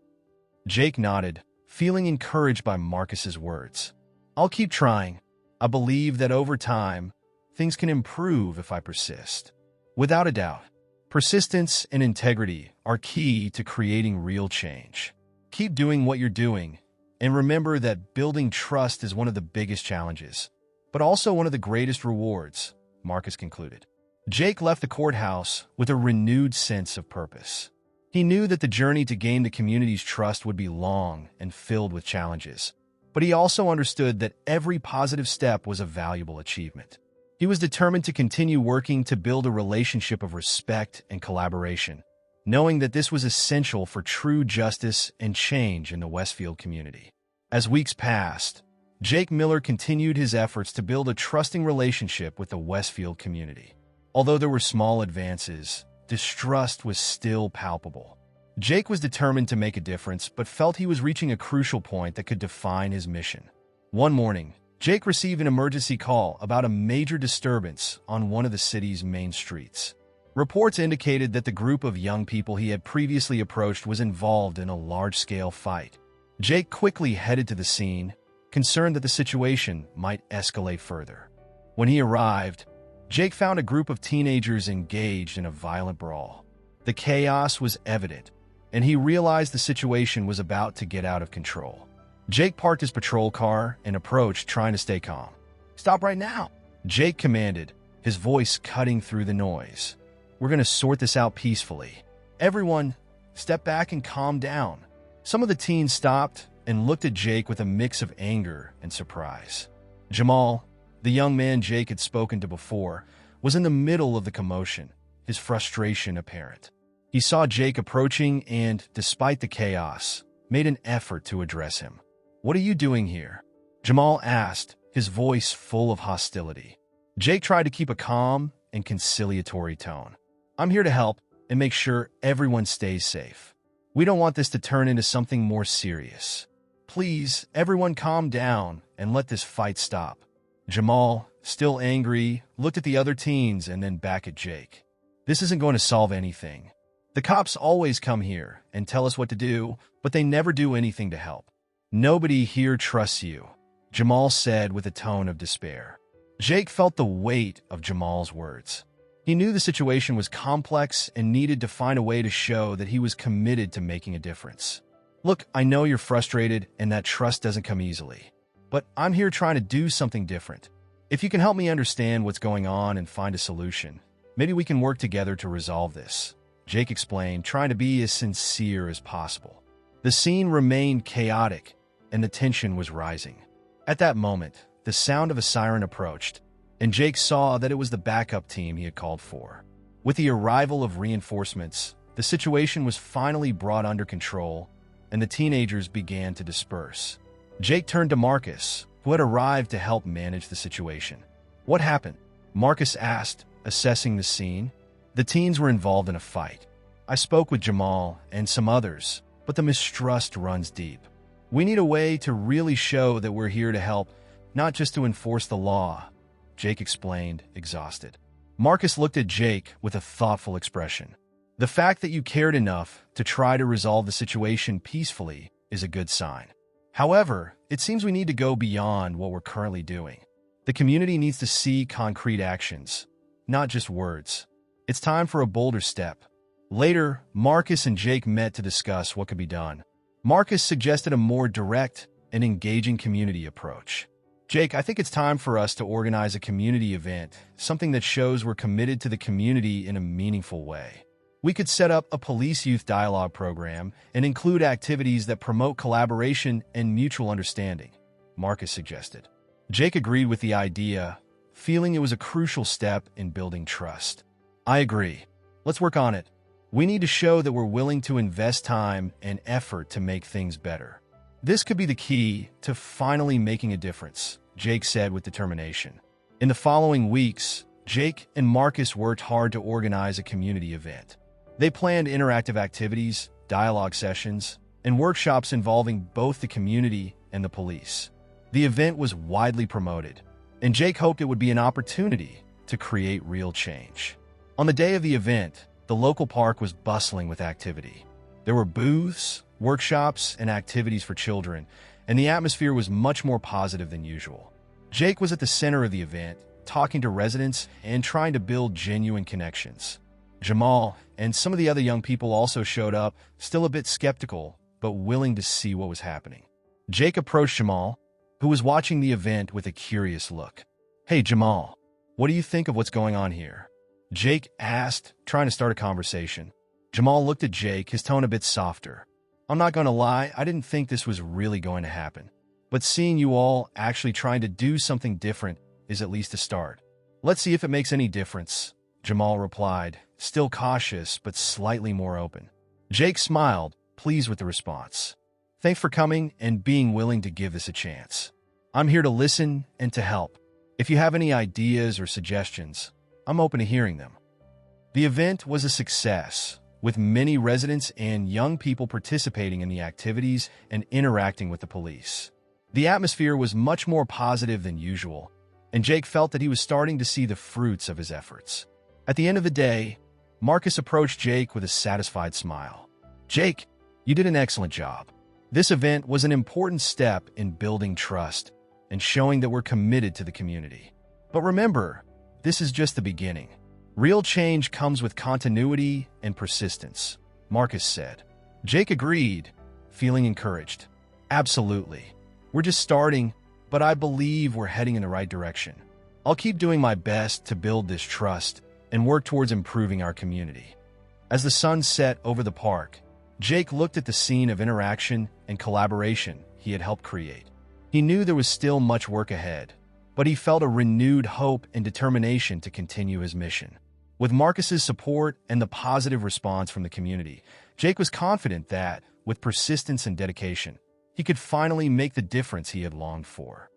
Jake nodded, feeling encouraged by Marcus's words. I'll keep trying. I believe that over time, things can improve if I persist. Without a doubt, persistence and integrity are key to creating real change. Keep doing what you're doing, and remember that building trust is one of the biggest challenges, but also one of the greatest rewards, Marcus concluded. Jake left the courthouse with a renewed sense of purpose. He knew that the journey to gain the community's trust would be long and filled with challenges, but he also understood that every positive step was a valuable achievement. He was determined to continue working to build a relationship of respect and collaboration, knowing that this was essential for true justice and change in the Westfield community. As weeks passed, Jake Miller continued his efforts to build a trusting relationship with the Westfield community. Although there were small advances, distrust was still palpable. Jake was determined to make a difference, but felt he was reaching a crucial point that could define his mission. One morning, Jake received an emergency call about a major disturbance on one of the city's main streets. Reports indicated that the group of young people he had previously approached was involved in a large-scale fight. Jake quickly headed to the scene, concerned that the situation might escalate further. When he arrived, Jake found a group of teenagers engaged in a violent brawl. The chaos was evident, and he realized the situation was about to get out of control. Jake parked his patrol car and approached, trying to stay calm. "Stop right now," Jake commanded, his voice cutting through the noise. "We're going to sort this out peacefully. Everyone, step back and calm down." Some of the teens stopped and looked at Jake with a mix of anger and surprise. Jamal, the young man Jake had spoken to before, was in the middle of the commotion, his frustration apparent. He saw Jake approaching and, despite the chaos, made an effort to address him. "What are you doing here?" Jamal asked, his voice full of hostility. Jake tried to keep a calm and conciliatory tone. "I'm here to help and make sure everyone stays safe. We don't want this to turn into something more serious. Please, everyone calm down and let this fight stop." Jamal, still angry, looked at the other teens and then back at Jake. "This isn't going to solve anything. The cops always come here and tell us what to do, but they never do anything to help. Nobody here trusts you," Jamal said with a tone of despair. Jake felt the weight of Jamal's words. He knew the situation was complex and needed to find a way to show that he was committed to making a difference. "Look, I know you're frustrated and that trust doesn't come easily, but I'm here trying to do something different. If you can help me understand what's going on and find a solution, maybe we can work together to resolve this," Jake explained, trying to be as sincere as possible. The scene remained chaotic, and the tension was rising. At that moment, the sound of a siren approached, and Jake saw that it was the backup team he had called for. With the arrival of reinforcements, the situation was finally brought under control, and the teenagers began to disperse. Jake turned to Marcus, who had arrived to help manage the situation. "What happened?" Marcus asked, assessing the scene. "The teens were involved in a fight. I spoke with Jamal and some others, but the mistrust runs deep. We need a way to really show that we're here to help, not just to enforce the law," Jake explained, exhausted. Marcus looked at Jake with a thoughtful expression. "The fact that you cared enough to try to resolve the situation peacefully is a good sign. However, it seems we need to go beyond what we're currently doing. The community needs to see concrete actions, not just words. It's time for a bolder step." Later, Marcus and Jake met to discuss what could be done. Marcus suggested a more direct and engaging community approach. "Jake, I think it's time for us to organize a community event, something that shows we're committed to the community in a meaningful way. We could set up a police-youth dialogue program and include activities that promote collaboration and mutual understanding," Marcus suggested. Jake agreed with the idea, feeling it was a crucial step in building trust. "I agree. Let's work on it. We need to show that we're willing to invest time and effort to make things better. This could be the key to finally making a difference," Jake said with determination. In the following weeks, Jake and Marcus worked hard to organize a community event. They planned interactive activities, dialogue sessions, and workshops involving both the community and the police. The event was widely promoted, and Jake hoped it would be an opportunity to create real change. On the day of the event, the local park was bustling with activity. There were booths, workshops, and activities for children, and the atmosphere was much more positive than usual. Jake was at the center of the event, talking to residents and trying to build genuine connections. Jamal and some of the other young people also showed up, still a bit skeptical, but willing to see what was happening. Jake approached Jamal, who was watching the event with a curious look. "Hey, Jamal, what do you think of what's going on here?" Jake asked, trying to start a conversation. Jamal looked at Jake, his tone a bit softer. "I'm not going to lie, I didn't think this was really going to happen. But seeing you all actually trying to do something different is at least a start. Let's see if it makes any difference," Jamal replied, still cautious but slightly more open. Jake smiled, pleased with the response. "Thanks for coming and being willing to give this a chance. I'm here to listen and to help. If you have any ideas or suggestions, I'm open to hearing them." The event was a success, with many residents and young people participating in the activities and interacting with the police. The atmosphere was much more positive than usual, and Jake felt that he was starting to see the fruits of his efforts. At the end of the day, Marcus approached Jake with a satisfied smile. "Jake, you did an excellent job. This event was an important step in building trust and showing that we're committed to the community. But remember, this is just the beginning. Real change comes with continuity and persistence," Marcus said. Jake agreed, feeling encouraged. "Absolutely. We're just starting, but I believe we're heading in the right direction. I'll keep doing my best to build this trust and work towards improving our community." As the sun set over the park, Jake looked at the scene of interaction and collaboration he had helped create. He knew there was still much work ahead, but he felt a renewed hope and determination to continue his mission. With Marcus's support and the positive response from the community, Jake was confident that, with persistence and dedication, he could finally make the difference he had longed for.